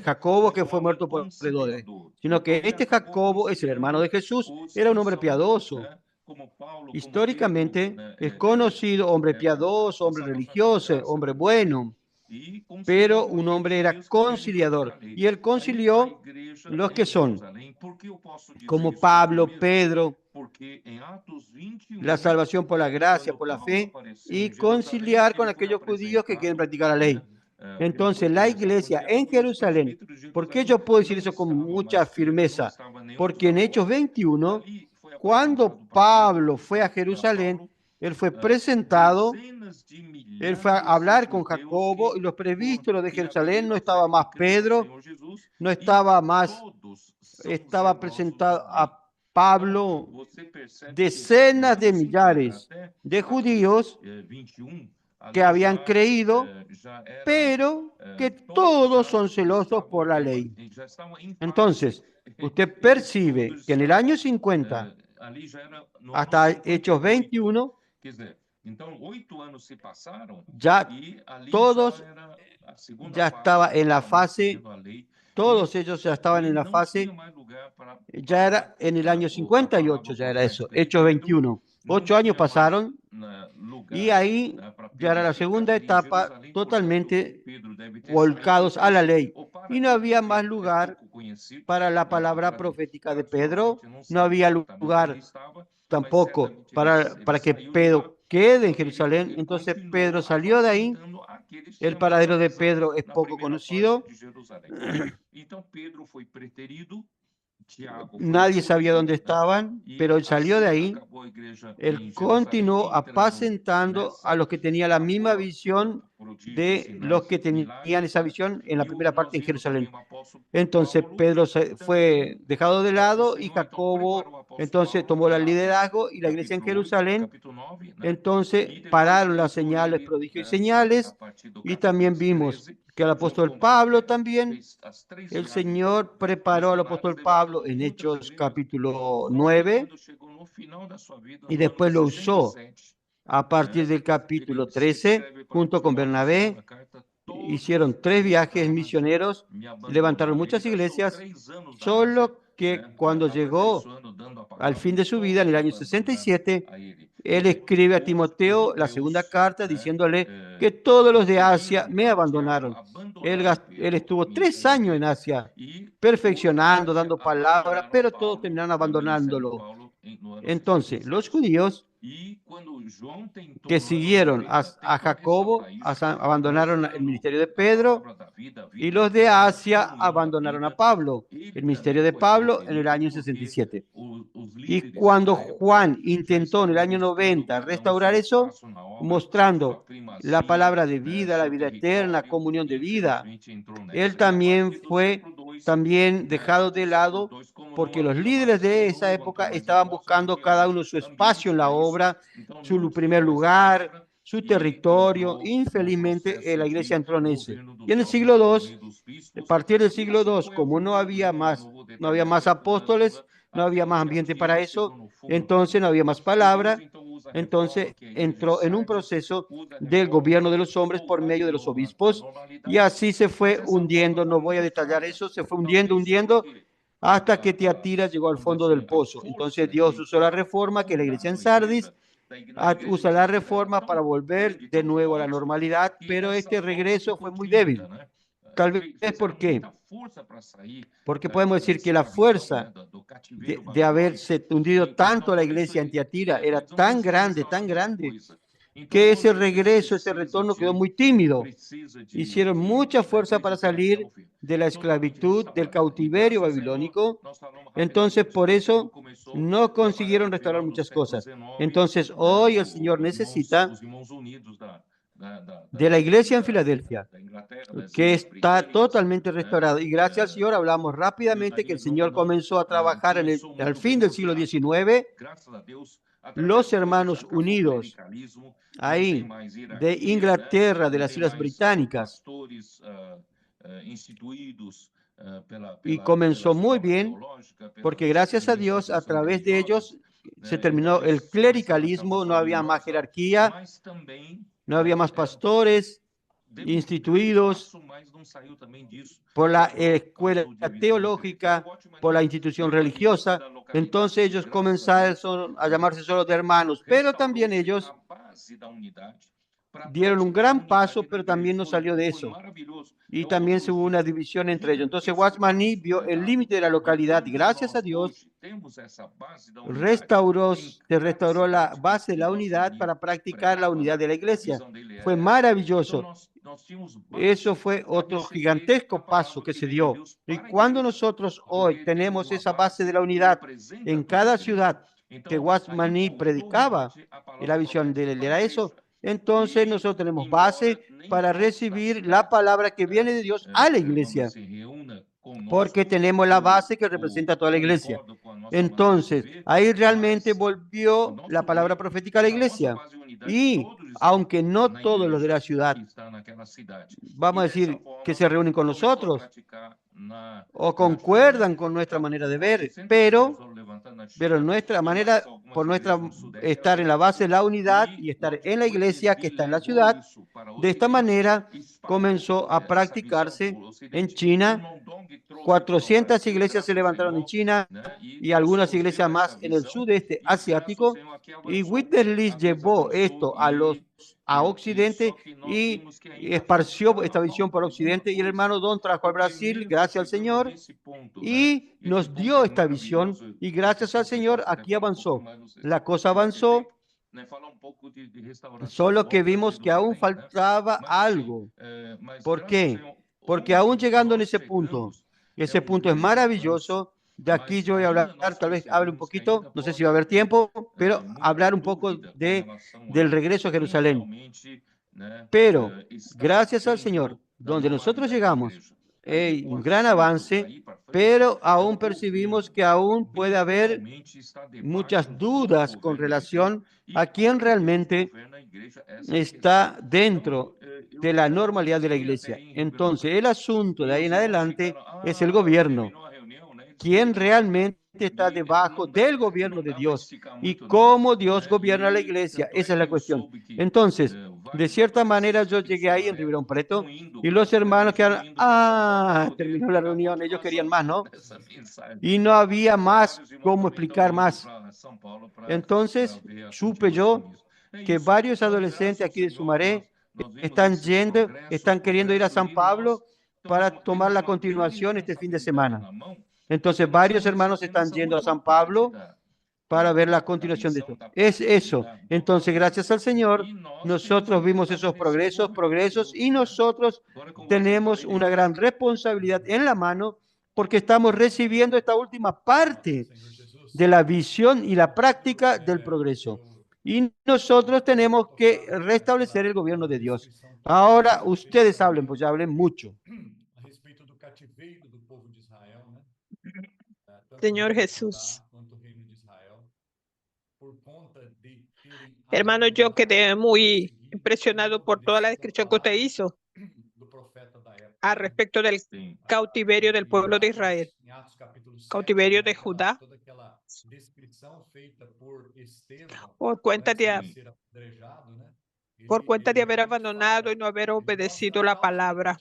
Jacobo que fue muerto por Herodes, sino que este Jacobo es el hermano de Jesús, era un hombre piadoso. Históricamente es conocido hombre piadoso, hombre religioso, hombre bueno, pero un hombre era conciliador, y él concilió los que son, como Pablo, Pedro, la salvación por la gracia, por la fe, y conciliar con aquellos judíos que quieren practicar la ley. Entonces, la iglesia en Jerusalén, ¿por qué yo puedo decir eso con mucha firmeza? Porque en Hechos 21, cuando Pablo fue a Jerusalén, él fue presentado, él fue a hablar con Jacobo y los presbíteros de Jerusalén. No estaba más Pedro, no estaba más, estaba presentado a Pablo, decenas de millares de judíos que habían creído, pero que todos son celosos por la ley. Entonces, usted percibe que en el año 50 hasta Hechos 21, ya todos ya estaba en la fase, todos ellos ya estaban en la fase, ya era en el año 58, ya era eso, Hechos 21. 8 años pasaron y ahí ya era la segunda etapa totalmente volcados a la ley. Y no había más lugar para la palabra profética de Pedro, no había lugar tampoco para que Pedro quede en Jerusalén. Entonces Pedro salió de ahí. El paradero de Pedro es poco conocido. Nadie sabía dónde estaban, pero él salió de ahí. Él continuó apacentando a los que tenían la misma visión de los que tenían esa visión en la primera parte en Jerusalén. Entonces Pedro fue dejado de lado y Jacobo entonces tomó el liderazgo y la iglesia en Jerusalén. Entonces pararon las señales, prodigios y señales, y también vimos que el apóstol Pablo también, el Señor preparó al apóstol Pablo en Hechos capítulo 9 y después lo usó a partir del capítulo 13 junto con Bernabé. Hicieron 3 viajes misioneros, levantaron muchas iglesias, solo que cuando llegó al fin de su vida, en el año 67, él escribe a Timoteo la segunda carta diciéndole que todos los de Asia me abandonaron. Él estuvo 3 años en Asia, perfeccionando, dando palabras, pero todos terminaron abandonándolo. Entonces, los judíos que siguieron a Jacobo abandonaron el ministerio de Pedro, y los de Asia abandonaron a Pablo, el ministerio de Pablo, en el año 67. Y cuando Juan intentó en el año 90 restaurar eso, mostrando la palabra de vida, la vida eterna, comunión de vida, él también fue dejado de lado porque los líderes de esa época estaban buscando cada uno su espacio en la obra, su primer lugar, su territorio. Infelizmente, la iglesia entró en ese. Y en el siglo II, a partir del siglo II, como no había más apóstoles, no había más ambiente para eso, entonces no había más palabra, entonces entró en un proceso del gobierno de los hombres por medio de los obispos, y así se fue hundiendo. No voy a detallar eso, se fue hundiendo, hasta que Tiatira llegó al fondo del pozo. Entonces Dios usó la reforma, que es la iglesia en Sardis, usa la reforma para volver de nuevo a la normalidad, pero este regreso fue muy débil. Tal vez porque podemos decir que la fuerza de haberse hundido tanto la iglesia en Tiatira era tan grande, que ese regreso, ese retorno quedó muy tímido. Hicieron mucha fuerza para salir de la esclavitud, del cautiverio babilónico. Entonces, por eso no consiguieron restaurar muchas cosas. Entonces, hoy el Señor necesita de la iglesia en Filadelfia, que está totalmente restaurada. Y gracias al Señor hablamos rápidamente que el Señor comenzó a trabajar al fin del siglo XIX. Los hermanos unidos ahí de Inglaterra, de las Islas Británicas, y comenzó muy bien, porque gracias a Dios, a través de ellos, se terminó el clericalismo, no había más jerarquía, no había más pastores instituidos por la escuela teológica, por la institución religiosa. Entonces ellos comenzaron a llamarse solo de hermanos, pero también ellos dieron un gran paso, pero también no salió de eso. Y también se hubo una división entre ellos. Entonces Watchman Nee vio el límite de la localidad y gracias a Dios se restauró la base de la unidad para practicar la unidad de la iglesia. Fue maravilloso. Eso fue otro gigantesco paso que se dio. Y cuando nosotros hoy tenemos esa base de la unidad en cada ciudad que Watchman Nee predicaba, y la visión de él era eso, entonces nosotros tenemos base para recibir la palabra que viene de Dios a la iglesia, porque tenemos la base que representa a toda la iglesia. Entonces, ahí realmente volvió la palabra profética a la iglesia. Y aunque no todos los de la ciudad, vamos a decir, que se reúnen con nosotros o concuerdan con nuestra manera de ver, pero nuestra manera, por nuestra estar en la base de la unidad y estar en la iglesia que está en la ciudad, de esta manera comenzó a practicarse en China. 400 iglesias se levantaron en China y algunas iglesias más en el sudeste asiático. Y Witness llevó esto a Occidente y esparció esta visión por Occidente. Y el hermano Don trajo al Brasil, gracias al Señor, y nos dio esta visión. Y gracias al Señor, aquí avanzó. La cosa avanzó, solo que vimos que aún faltaba algo. ¿Por qué? Porque aún llegando en ese punto es maravilloso. De aquí yo voy a hablar, tal vez hable un poquito, no sé si va a haber tiempo, pero hablar un poco del regreso a Jerusalén. Pero gracias al Señor, donde nosotros llegamos, hay un gran avance, pero aún percibimos que aún puede haber muchas dudas con relación a quién realmente está dentro de la normalidad de la iglesia. Entonces, el asunto de ahí en adelante es el gobierno. ¿Quién realmente está debajo del gobierno de Dios? ¿Y cómo Dios gobierna la iglesia? Esa es la cuestión. Entonces, de cierta manera, yo llegué ahí en Ribeirão Preto y los hermanos quedaron, terminó la reunión, ellos querían más, ¿no? Y no había más cómo explicar más. Entonces, supe yo que varios adolescentes aquí de Sumaré están queriendo ir a San Pablo para tomar la continuación este fin de semana. Entonces, varios hermanos están yendo a San Pablo para ver la continuación de esto. Es eso. Entonces, gracias al Señor, nosotros vimos esos progresos, y nosotros tenemos una gran responsabilidad en la mano porque estamos recibiendo esta última parte de la visión y la práctica del progreso. Y nosotros tenemos que restablecer el gobierno de Dios. Ahora ustedes hablen, pues ya hablen mucho. Señor Jesús. Hermano, yo quedé muy impresionado por toda la descripción que usted hizo al respecto del cautiverio del pueblo de Israel, cautiverio de Judá, por cuenta de haber abandonado y no haber obedecido la palabra.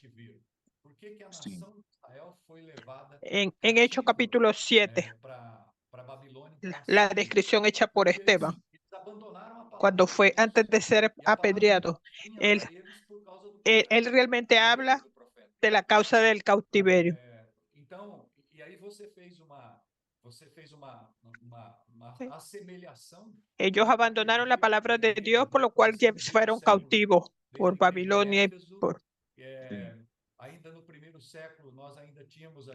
En Hechos capítulo 7, la descripción hecha por Esteban, cuando fue antes de ser apedreado, él realmente habla de la causa del cautiverio. Ellos abandonaron la palabra de Dios, por lo cual fueron cautivos por Babilonia.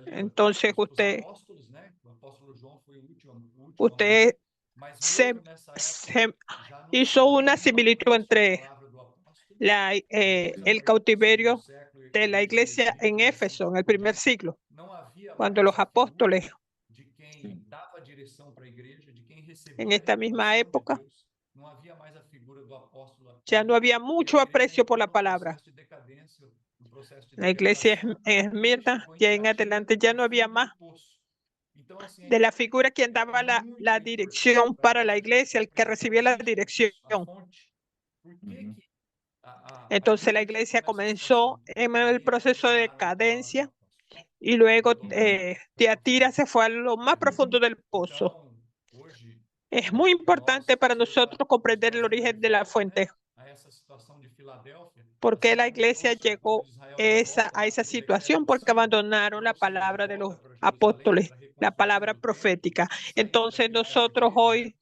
Entonces usted se hizo una similitud entre el cautiverio de la iglesia en Éfeso, en el primer siglo, cuando los apóstoles, en esta misma época, ya no había mucho aprecio por la palabra. La iglesia en Esmirna, ya en adelante, ya no había más de la figura quien daba la dirección para la iglesia, el que recibía la dirección. Entonces la iglesia comenzó en el proceso de decadencia y luego Tiatira se fue a lo más profundo del pozo. Es muy importante para nosotros comprender el origen de la fuente. ¿Por qué la iglesia llegó a esa situación? Porque abandonaron la palabra de los apóstoles, la palabra profética. Entonces nosotros hoy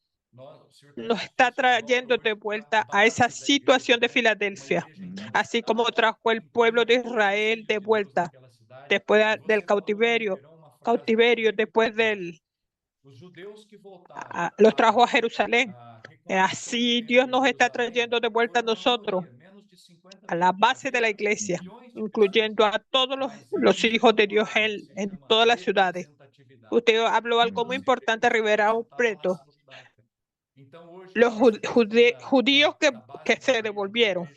nos está trayendo de vuelta a esa situación de Filadelfia, así como trajo el pueblo de Israel de vuelta después del cautiverio, después los trajo a Jerusalén. Así Dios nos está trayendo de vuelta a nosotros, a la base de la iglesia, incluyendo a todos los hijos de Dios en todas las ciudades. Usted habló algo muy importante, Ribeirão Preto. Los judíos que se devolvieron,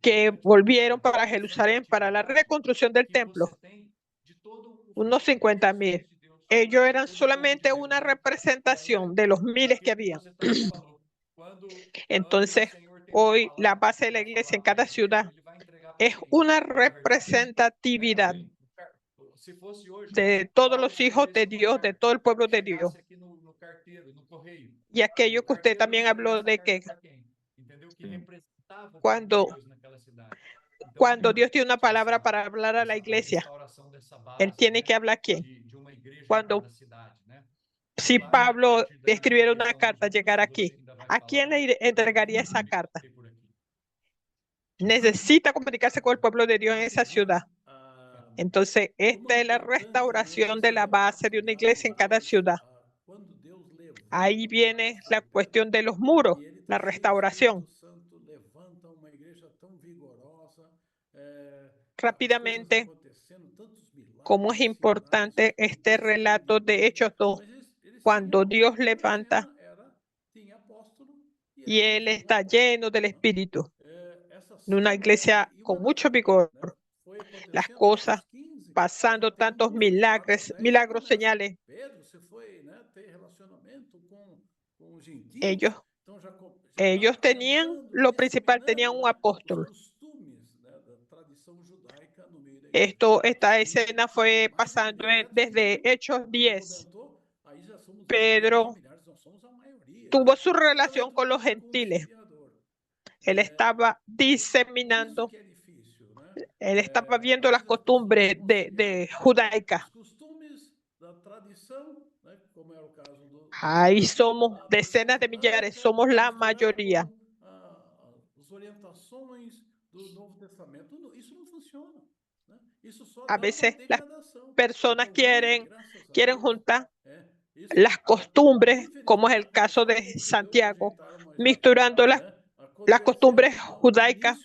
que volvieron para Jerusalén para la reconstrucción del templo, unos 50,000. Ellos eran solamente una representación de los miles que había. Entonces, hoy la base de la iglesia en cada ciudad es una representatividad de todos los hijos de Dios, de todo el pueblo de Dios. Y aquello que usted también habló de que cuando Dios tiene una palabra para hablar a la iglesia, Él tiene que hablar a quién. Si Pablo escribiera una carta, llegar aquí, ¿a quién le entregaría esa carta? Necesita comunicarse con el pueblo de Dios en esa ciudad. Entonces, esta es la restauración de la base de una iglesia en cada ciudad. Ahí viene la cuestión de los muros, la restauración. Rápidamente, cómo es importante este relato de Hechos 2, cuando Dios levanta y Él está lleno del Espíritu. En una iglesia con mucho vigor, las cosas pasando tantos milagros, señales. Ellos tenían, lo principal, tenían un apóstol. Esta escena fue pasando desde Hechos 10. Pedro tuvo su relación con los gentiles. Él estaba diseminando, él estaba viendo las costumbres de judaicas. Ahí somos decenas de millares, somos la mayoría. A veces las personas quieren juntar las costumbres, como es el caso de Santiago, mixturando las costumbres judaicas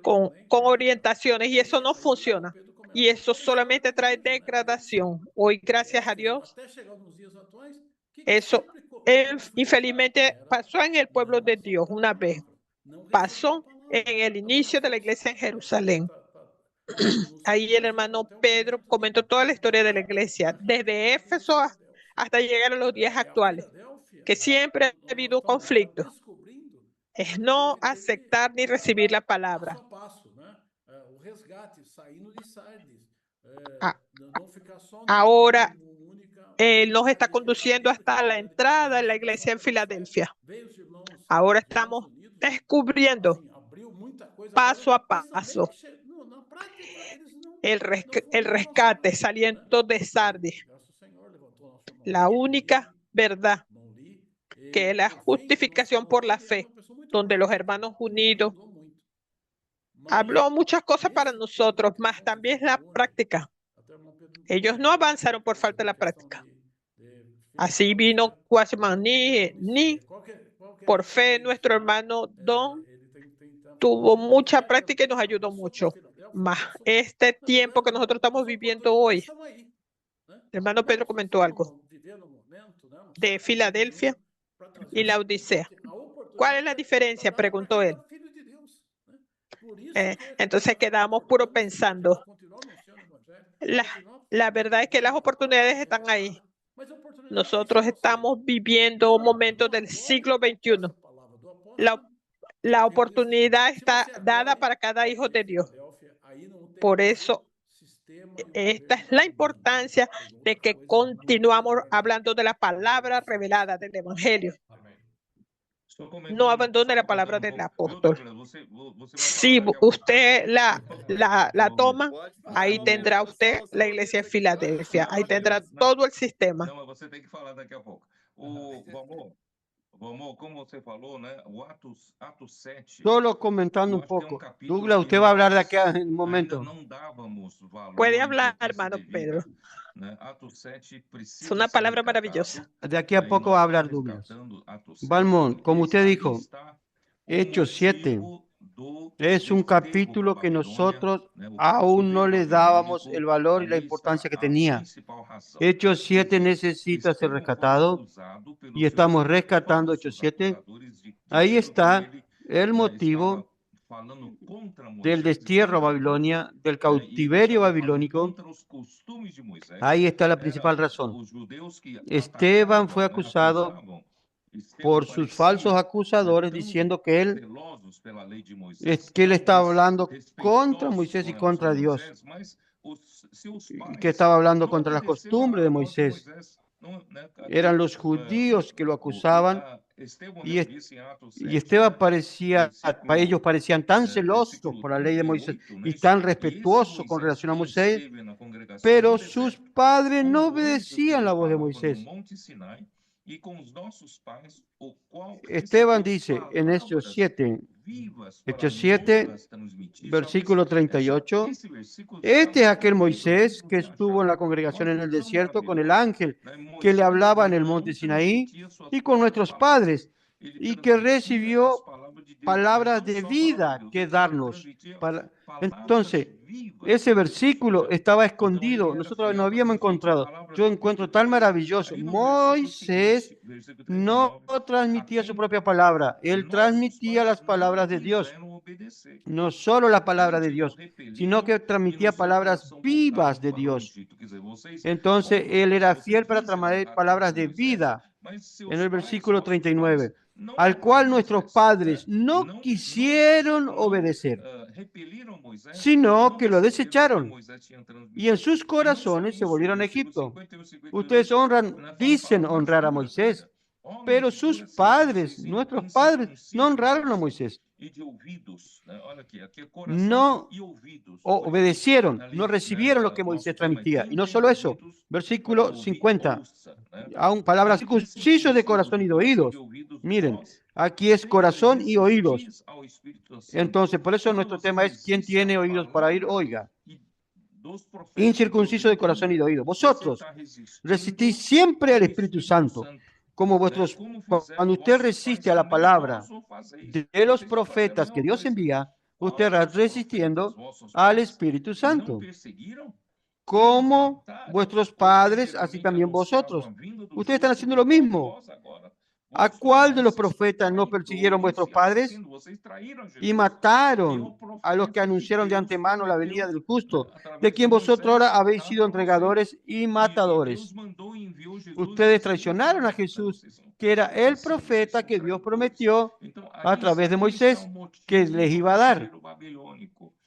con orientaciones, y eso no funciona. Y eso solamente trae degradación. Hoy, gracias a Dios, eso infelizmente pasó en el pueblo de Dios una vez. Pasó en el inicio de la iglesia en Jerusalén. Ahí el hermano Pedro comentó toda la historia de la iglesia, desde Éfeso hasta llegar a los días actuales, que siempre ha habido conflictos. Es no aceptar ni recibir la palabra. Ahora Él nos está conduciendo hasta la entrada en la iglesia en Filadelfia. Ahora estamos descubriendo paso a paso el rescate saliendo de Sardis. La única verdad, que es la justificación por la fe, donde los hermanos unidos habló muchas cosas para nosotros, más también la práctica. Ellos no avanzaron por falta de la práctica. Así vino Guasman, ni por fe. Nuestro hermano Don tuvo mucha práctica y nos ayudó mucho. Más este tiempo que nosotros estamos viviendo hoy. El hermano Pedro comentó algo de Filadelfia y la Odisea. ¿Cuál es la diferencia?, preguntó él. Entonces quedamos puro pensando. La verdad es que las oportunidades están ahí. Nosotros estamos viviendo momentos del siglo XXI. La oportunidad está dada para cada hijo de Dios. Por eso, esta es la importancia de que continuamos hablando de la palabra revelada del Evangelio. No abandone la palabra del apóstol. Si usted la toma, ahí tendrá usted la iglesia de Filadelfia. Ahí tendrá todo el sistema. Não, mas você tem que falar daqui a pouco. Vamos, como você falou, né? O Atos 7. Solo comentando un poco. Douglas, usted va a hablar de aquí en un momento. Puede hablar, hermano Pedro. Es una palabra maravillosa. De aquí a poco va a hablar Douglas. Balmont, como usted dijo, Hechos 7 es un capítulo que nosotros aún no le dábamos el valor y la importancia que tenía. Hechos 7 necesita ser rescatado y estamos rescatando Hechos 7. Ahí está el motivo del destierro a Babilonia, del cautiverio babilónico. Ahí está la principal razón. Esteban fue acusado por sus falsos acusadores, diciendo que él estaba hablando contra Moisés y contra Dios, que estaba hablando contra las costumbres de Moisés. Eran los judíos que lo acusaban y Esteban ellos parecían tan celosos por la ley de Moisés y tan respetuosos con relación a Moisés, pero sus padres no obedecían la voz de Moisés. Esteban dice en Hechos 7, versículo 38, este es aquel Moisés que estuvo en la congregación en el desierto con el ángel que le hablaba en el monte Sinaí y con nuestros padres, y que recibió palabras de vida que darnos. Entonces, ese versículo estaba escondido, nosotros no habíamos encontrado. Yo encuentro tan maravilloso. Moisés no transmitía su propia palabra, él transmitía las palabras de Dios. No solo la palabra de Dios, sino que transmitía palabras vivas de Dios. Entonces, él era fiel para transmitir palabras de vida. En el versículo 39, al cual nuestros padres no quisieron obedecer, sino que lo desecharon, y en sus corazones se volvieron a Egipto. Ustedes dicen honrar a Moisés, pero sus padres, nuestros padres, no honraron a Moisés. No obedecieron, no recibieron lo que Moisés transmitía. Y no solo eso, versículo 50, aún palabras circuncisos de corazón y de oídos. Miren, aquí es corazón y oídos. Entonces, por eso nuestro tema es: ¿quién tiene oídos para oír? Oiga. Incircunciso de corazón y de oídos. Vosotros resistís siempre al Espíritu Santo, cuando usted resiste a la palabra de los profetas que Dios envía, usted está resistiendo al Espíritu Santo. Como vuestros padres, así también vosotros. Ustedes están haciendo lo mismo. ¿A cuál de los profetas no persiguieron vuestros padres y mataron a los que anunciaron de antemano la venida del justo, de quien vosotros ahora habéis sido entregadores y matadores? Ustedes traicionaron a Jesús, que era el profeta que Dios prometió a través de Moisés que les iba a dar.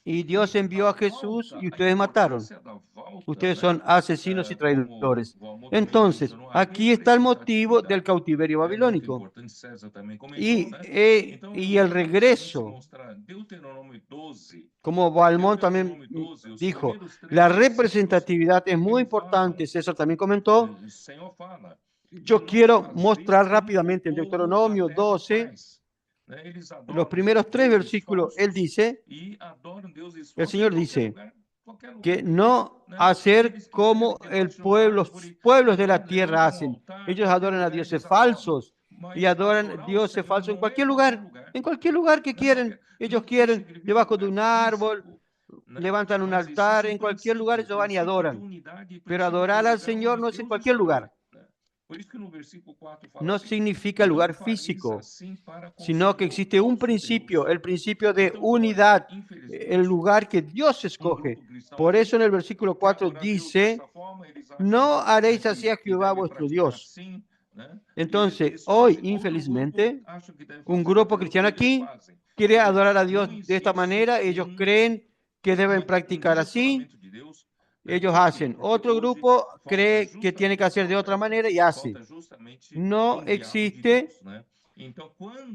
Y Dios envió a Jesús y ustedes mataron. Ustedes son asesinos y traidores. Entonces, aquí está el motivo del cautiverio babilónico y el regreso. Como Balmón también dijo, la representatividad es muy importante. César también comentó. Yo quiero mostrar rápidamente en Deuteronomio 12, los primeros 3 versículos, el Señor dice que no hacer como los pueblos de la tierra hacen. Ellos adoran a dioses falsos y adoran dioses falsos en cualquier lugar que quieren. Ellos quieren, debajo de un árbol, levantan un altar, en cualquier lugar ellos van y adoran. Pero adorar al Señor no es en cualquier lugar. No significa lugar físico, sino que existe un principio, el principio de unidad, el lugar que Dios escoge. Por eso en el versículo 4 dice, no haréis así a Jehová vuestro Dios. Entonces, hoy, infelizmente, un grupo cristiano aquí quiere adorar a Dios de esta manera. Ellos creen que deben practicar así. Ellos hacen. Otro grupo cree que tiene que hacer de otra manera y hace. No existe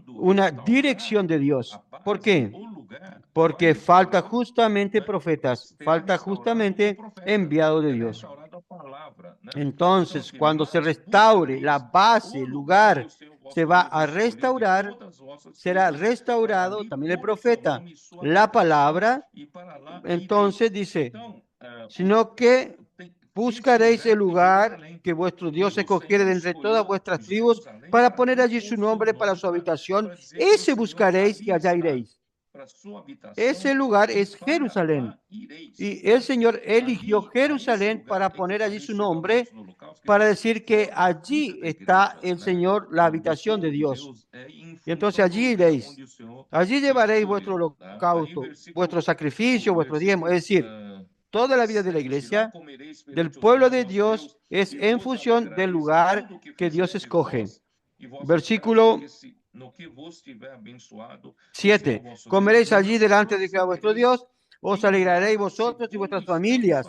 una dirección de Dios. ¿Por qué? Porque falta justamente profetas, falta justamente enviado de Dios. Entonces, cuando se restaure la base, el lugar, se va a restaurar, será restaurado también el profeta, la palabra. Entonces dice, sino que buscaréis el lugar que vuestro Dios escogiere de entre todas vuestras tribus para poner allí su nombre para su habitación. Ese buscaréis y allá iréis. Ese lugar es Jerusalén. Y el Señor eligió Jerusalén para poner allí su nombre, para decir que allí está el Señor, la habitación de Dios. Y entonces allí iréis. Allí llevaréis vuestro holocausto, vuestro sacrificio, vuestro diezmo. Es decir, toda la vida de la iglesia, del pueblo de Dios, es en función del lugar que Dios escoge. Versículo 7. Comeréis allí delante de Jehová vuestro Dios, os alegraréis vosotros y vuestras familias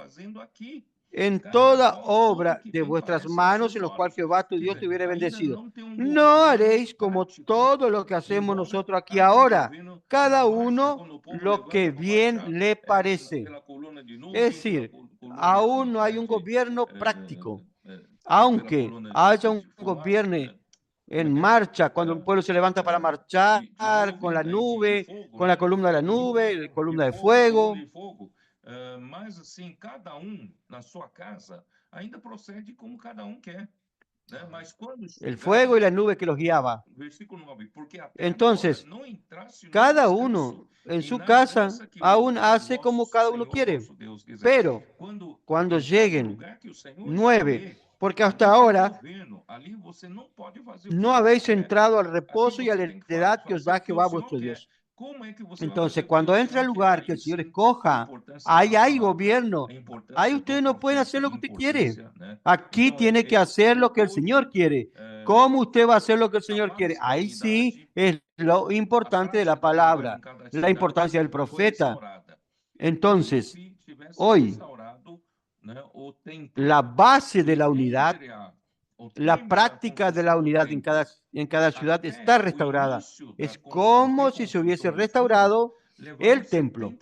en toda obra de vuestras manos, en lo cual Jehová tu Dios te hubiere bendecido. No haréis como todo lo que hacemos nosotros aquí ahora, cada uno lo que bien le parece. Es decir, aún no hay un gobierno práctico. Aunque haya un gobierno en marcha, cuando un pueblo se levanta para marchar, con la nube, con la columna de la nube, la columna de fuego. Mas assim, cada na sua casa ainda procede como cada quer, né? Mas quando el fuego y la nube que los guiaba. versículo 9, porque Entonces, cada uno en su casa aún hace como cada uno quiere. Pero cuando lleguen 9, porque hasta ahora no habéis entrado al reposo y a la heredad que os da Jehová vuestro Dios. Entonces, cuando entra al lugar que el Señor escoja, ahí hay gobierno. Ahí ustedes no pueden hacer lo que usted quiere. Aquí tiene que hacer lo que el Señor quiere. ¿Cómo usted va a hacer lo que el Señor quiere? Ahí sí es lo importante de la palabra, la importancia del profeta. Entonces, hoy, la base de la unidad, la práctica de la unidad en cada ciudad está restaurada. Es como si se hubiese restaurado el templo.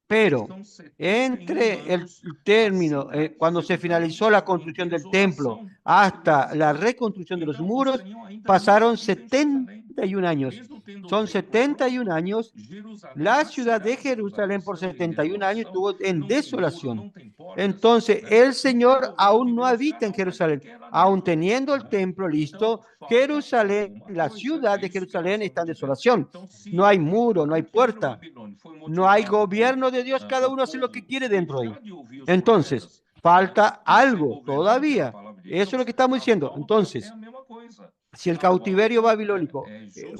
Pero entre el término, cuando se finalizó la construcción del templo, hasta la reconstrucción de los muros, pasaron 71 años. Son 71 años. La ciudad de Jerusalén por 71 años estuvo en desolación. Entonces, el Señor aún no habita en Jerusalén. Aún teniendo el templo listo, Jerusalén, la ciudad de Jerusalén está en desolación. No hay muro, no hay puerta, no hay gobierno de Dios. Cada uno hace lo que quiere dentro de ahí. Entonces, falta algo todavía. Eso es lo que estamos diciendo. Entonces, si el cautiverio babilónico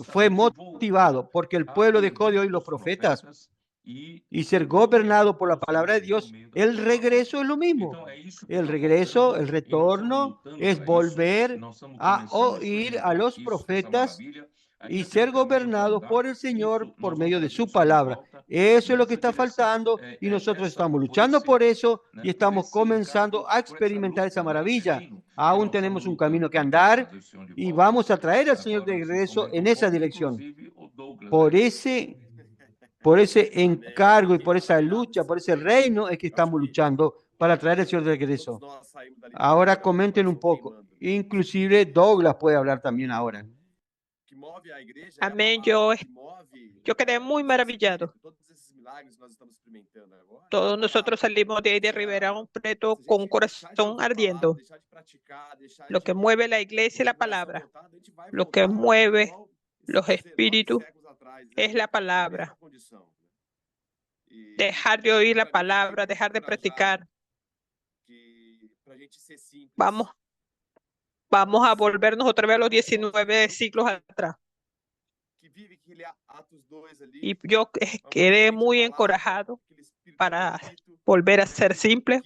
fue motivado porque el pueblo dejó de oír los profetas y ser gobernado por la palabra de Dios, el regreso es lo mismo. El regreso, el retorno, es volver a oír a los profetas y ser gobernados por el Señor por medio de su palabra. Eso es lo que está faltando y nosotros estamos luchando por eso y estamos comenzando a experimentar esa maravilla. Aún tenemos un camino que andar y vamos a traer al Señor de regreso en esa dirección. Por ese encargo y por esa lucha, por ese reino es que estamos luchando para traer al Señor de regreso. Ahora comenten un poco. Inclusive Douglas puede hablar también ahora. Amén. Yo quedé muy maravillado. Todos nosotros salimos de ahí de Ribeirão Preto con un corazón ardiendo. Lo que mueve la iglesia es la palabra. Lo que mueve los espíritus es la palabra. Dejar de oír la palabra, dejar de practicar. Vamos a volvernos otra vez a los 19 siglos atrás. Y yo quedé muy encorajado para volver a ser simple.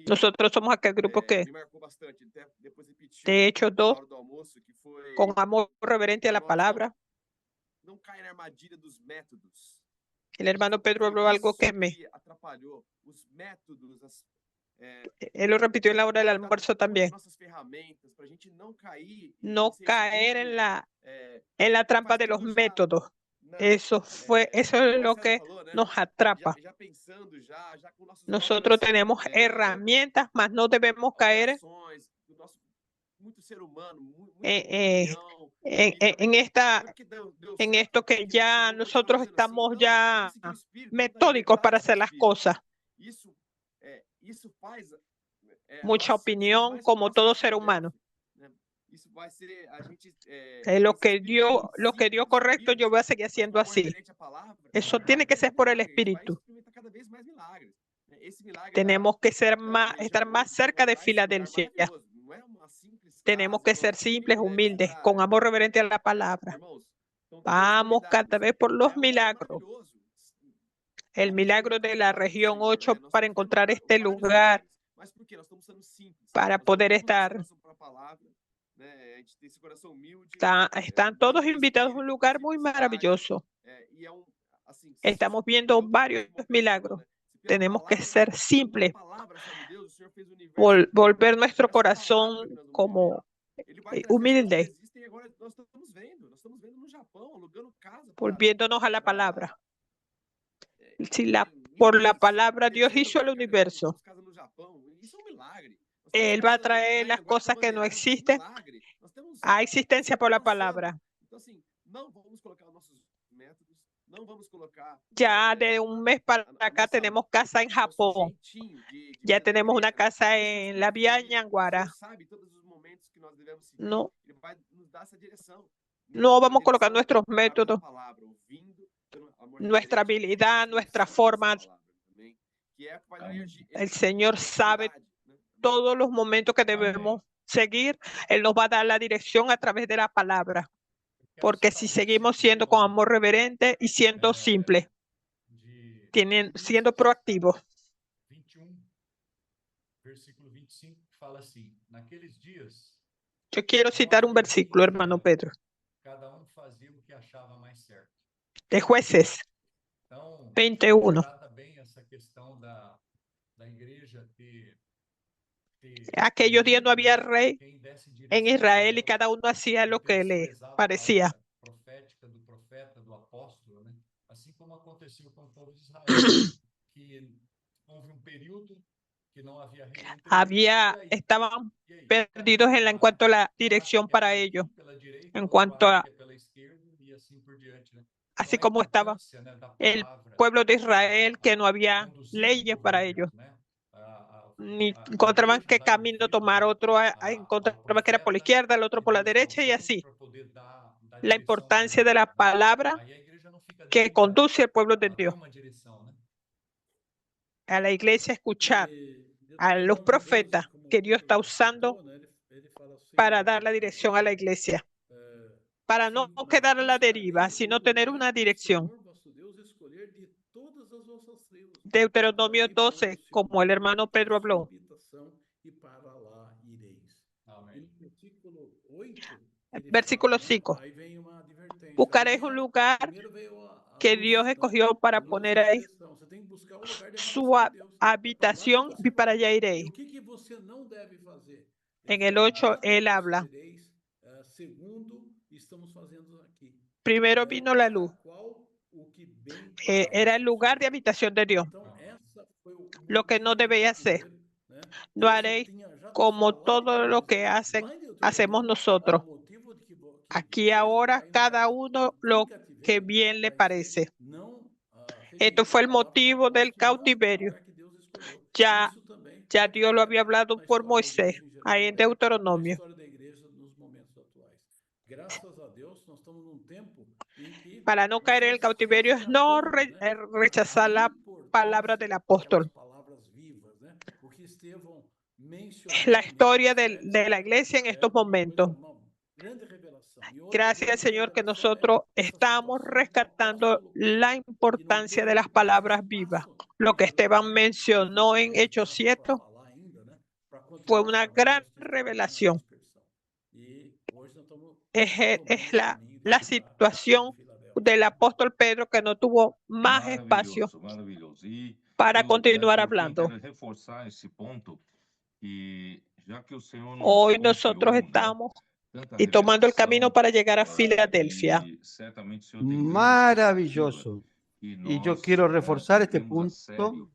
Nosotros somos aquel grupo que, de hecho, con amor reverente a la palabra. El hermano Pedro habló algo que él lo repitió en la hora del almuerzo también. No caer en la trampa de los métodos. Eso es lo que nos atrapa. Nosotros tenemos herramientas, mas no debemos caer en esto que ya nosotros estamos ya metódicos para hacer las cosas. Mucha opinión, como todo ser humano. Lo que dio correcto, yo voy a seguir haciendo así. Eso tiene que ser por el Espíritu. Tenemos que estar más cerca de Filadelfia. Tenemos que ser simples, humildes, con amor reverente a la palabra. Vamos cada vez por los milagros. El milagro de la región 8 para encontrar este lugar para poder estar. Están todos invitados a un lugar muy maravilloso. Estamos viendo varios milagros. Tenemos que ser simples, volver nuestro corazón como humilde, volviéndonos a la palabra. Por la palabra Dios hizo el universo. Él va a traer las cosas que no existen a existencia por la palabra. Ya de un mes para acá tenemos casa en Japón. Ya tenemos una casa en la Vía Ñanguara. No vamos a colocar nuestros métodos, nuestra habilidad, nuestra forma. El Señor sabe todos los momentos que debemos seguir. Él nos va a dar la dirección a través de la palabra. Porque si seguimos siendo con amor reverente y siendo simples, siendo proactivos. Yo quiero citar un versículo, hermano Pedro, de Jueces 21. Aquellos días no había rey en Israel y cada uno hacía lo que le parecía. Estaban perdidos en cuanto a la dirección para ellos, en cuanto a, así como estaba el pueblo de Israel, que no había leyes para ellos, ni encontraban qué camino tomar, encontraban que era por la izquierda, el otro por la derecha y así. La importancia de la palabra que conduce al pueblo de Dios. A la iglesia escuchar a los profetas que Dios está usando para dar la dirección a la iglesia, para no quedar a la deriva, sino tener una dirección. Deuteronomio 12, como el hermano Pedro habló. Versículo 5. Buscaréis un lugar que Dios escogió para poner ahí su habitación y para allá iréis. En el 8 él habla. Primero vino la luz. Era el lugar de habitación de Dios. Lo que no debéis hacer. No haréis como todo lo que hacemos nosotros. Aquí ahora cada uno lo que bien le parece. Esto fue el motivo del cautiverio. Ya Dios lo había hablado por Moisés, ahí en Deuteronomio. Para no caer en el cautiverio es no rechazar la palabra del apóstol. Es la historia de la iglesia en estos momentos. Gracias, Señor, que nosotros estamos rescatando la importancia de las palabras vivas. Lo que Esteban mencionó en Hechos 7 fue una gran revelación. Es la situación del apóstol Pedro, que no tuvo más espacio para continuar hablando. Hoy nosotros estamos y tomando el camino para llegar a Filadelfia. Maravilloso. Y yo quiero reforzar este punto,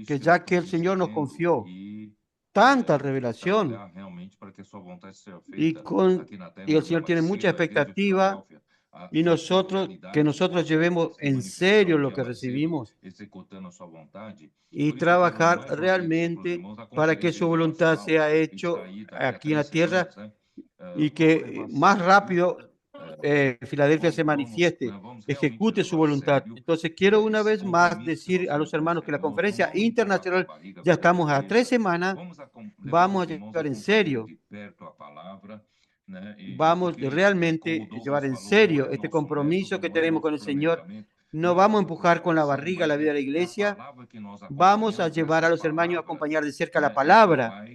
que ya que el Señor nos confió tanta revelación y el Señor tiene mucha expectativa, y que nosotros llevemos en serio lo que recibimos y trabajar realmente para que su voluntad sea hecho aquí en la tierra y que más rápido Filadelfia se manifieste, ejecute su voluntad. Entonces quiero una vez más decir a los hermanos que la conferencia internacional, ya estamos a 3 semanas, vamos a llevar en serio, vamos realmente a llevar en serio este compromiso que tenemos con el Señor No vamos a empujar con la barriga la vida de la iglesia. Vamos a llevar a los hermanos a acompañar de cerca la palabra.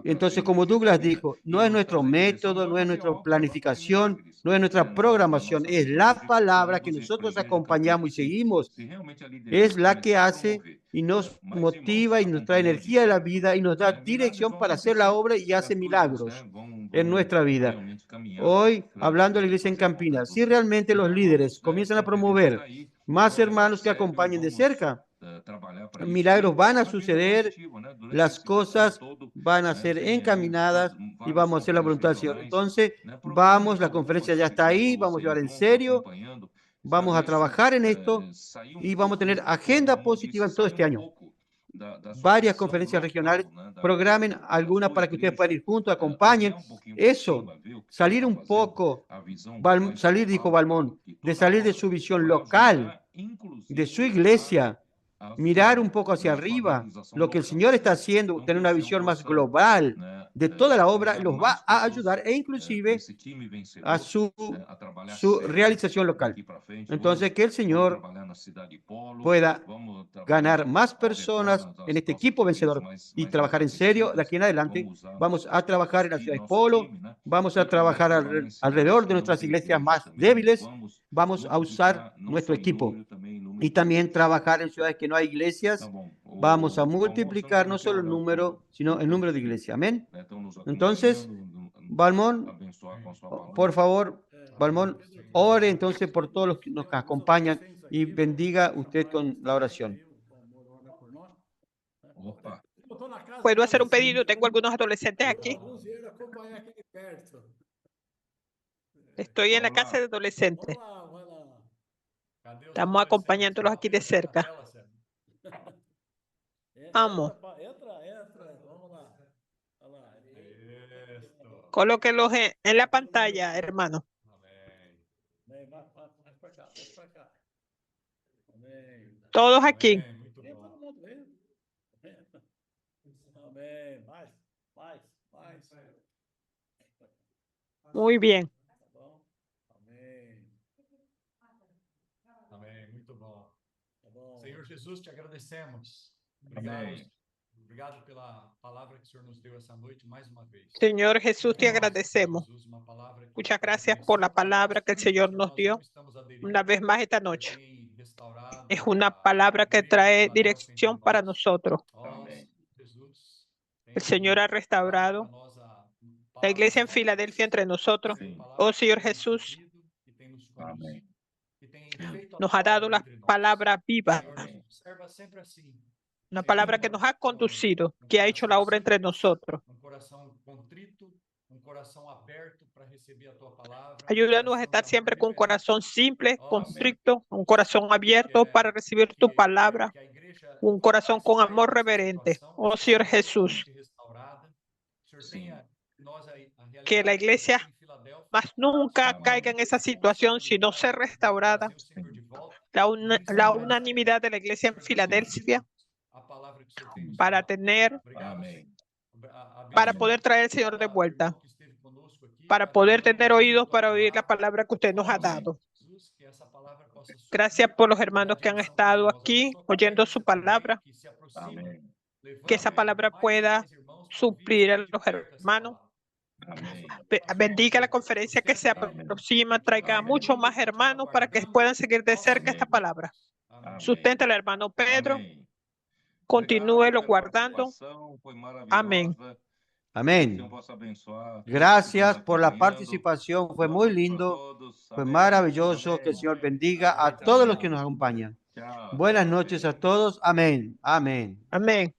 Entonces, como Douglas dijo, no es nuestro método, no es nuestra planificación, no es nuestra programación, es la palabra que nosotros acompañamos y seguimos. Es la que hace y nos motiva y nos trae energía de la vida y nos da dirección para hacer la obra y hace milagros en nuestra vida. Hoy, hablando de la iglesia en Campinas, si realmente los líderes comienzan a promover más hermanos que acompañen de cerca, milagros van a suceder, las cosas van a ser encaminadas y vamos a hacer la voluntad del Señor. Entonces, vamos, la conferencia ya está ahí, vamos a llevar en serio, vamos a trabajar en esto y vamos a tener agenda positiva en todo este año. Varias conferencias regionales, programen algunas para que ustedes puedan ir juntos, acompañen. Eso, salir un poco, salir, dijo Balmón, de salir de su visión local, de su iglesia, mirar un poco hacia arriba, lo que el Señor está haciendo, tener una visión más global de toda la obra, los va a ayudar e inclusive a su realización local. Entonces, que el Señor pueda ganar más personas en este equipo vencedor y trabajar en serio. De aquí en adelante vamos a trabajar en la ciudad de Polo, vamos a trabajar alrededor de nuestras iglesias más débiles, vamos a usar nuestro equipo y también trabajar en ciudades que no hay iglesias. Vamos a multiplicar no solo el número, sino el número de iglesias. Amén. Entonces, Balmón, por favor, Balmón, ore entonces por todos los que nos acompañan y bendiga usted con la oración. ¿Puedo hacer un pedido? Tengo algunos adolescentes aquí. Estoy en la casa de adolescentes. Estamos acompañándolos aquí de cerca. Amo. Colóquelos en la pantalla, hermano. Todos aquí. Muy bien. Amém, muito bom. Senhor Jesus, te agradecemos. Obrigado. Obrigado pela palavra que o Senhor nos deu essa noite mais uma vez. Señor Jesús, te agradecemos. Muchas gracias por la palabra que el Señor nos dio una vez más esta noche. Es una palabra que trae dirección para nosotros. El Señor ha restaurado la iglesia en Filadelfia entre nosotros. Oh Señor Jesús, nos ha dado la palabra viva, una palabra que nos ha conducido, que ha hecho la obra entre nosotros. Ayúdanos a estar siempre con un corazón simple, constricto, un corazón abierto para recibir tu palabra, un corazón con amor reverente. Oh Señor Jesús, que la iglesia más nunca caiga en esa situación, sino ser restaurada. La unanimidad de la iglesia en Filadelfia para poder traer al Señor de vuelta, para poder tener oídos para oír la palabra que usted nos ha dado. Gracias por los hermanos que han estado aquí oyendo su palabra. Que esa palabra pueda suplir a los hermanos. Bendiga la conferencia que se aproxima, traiga muchos más hermanos para que puedan seguir de cerca esta palabra. Sustenta al hermano Pedro. Continúelo guardando. Amén. Amén. Gracias por la participación. Fue muy lindo. Fue maravilloso. Que el Señor bendiga a todos los que nos acompañan. Buenas noches a todos. Amén. Amén. Amén.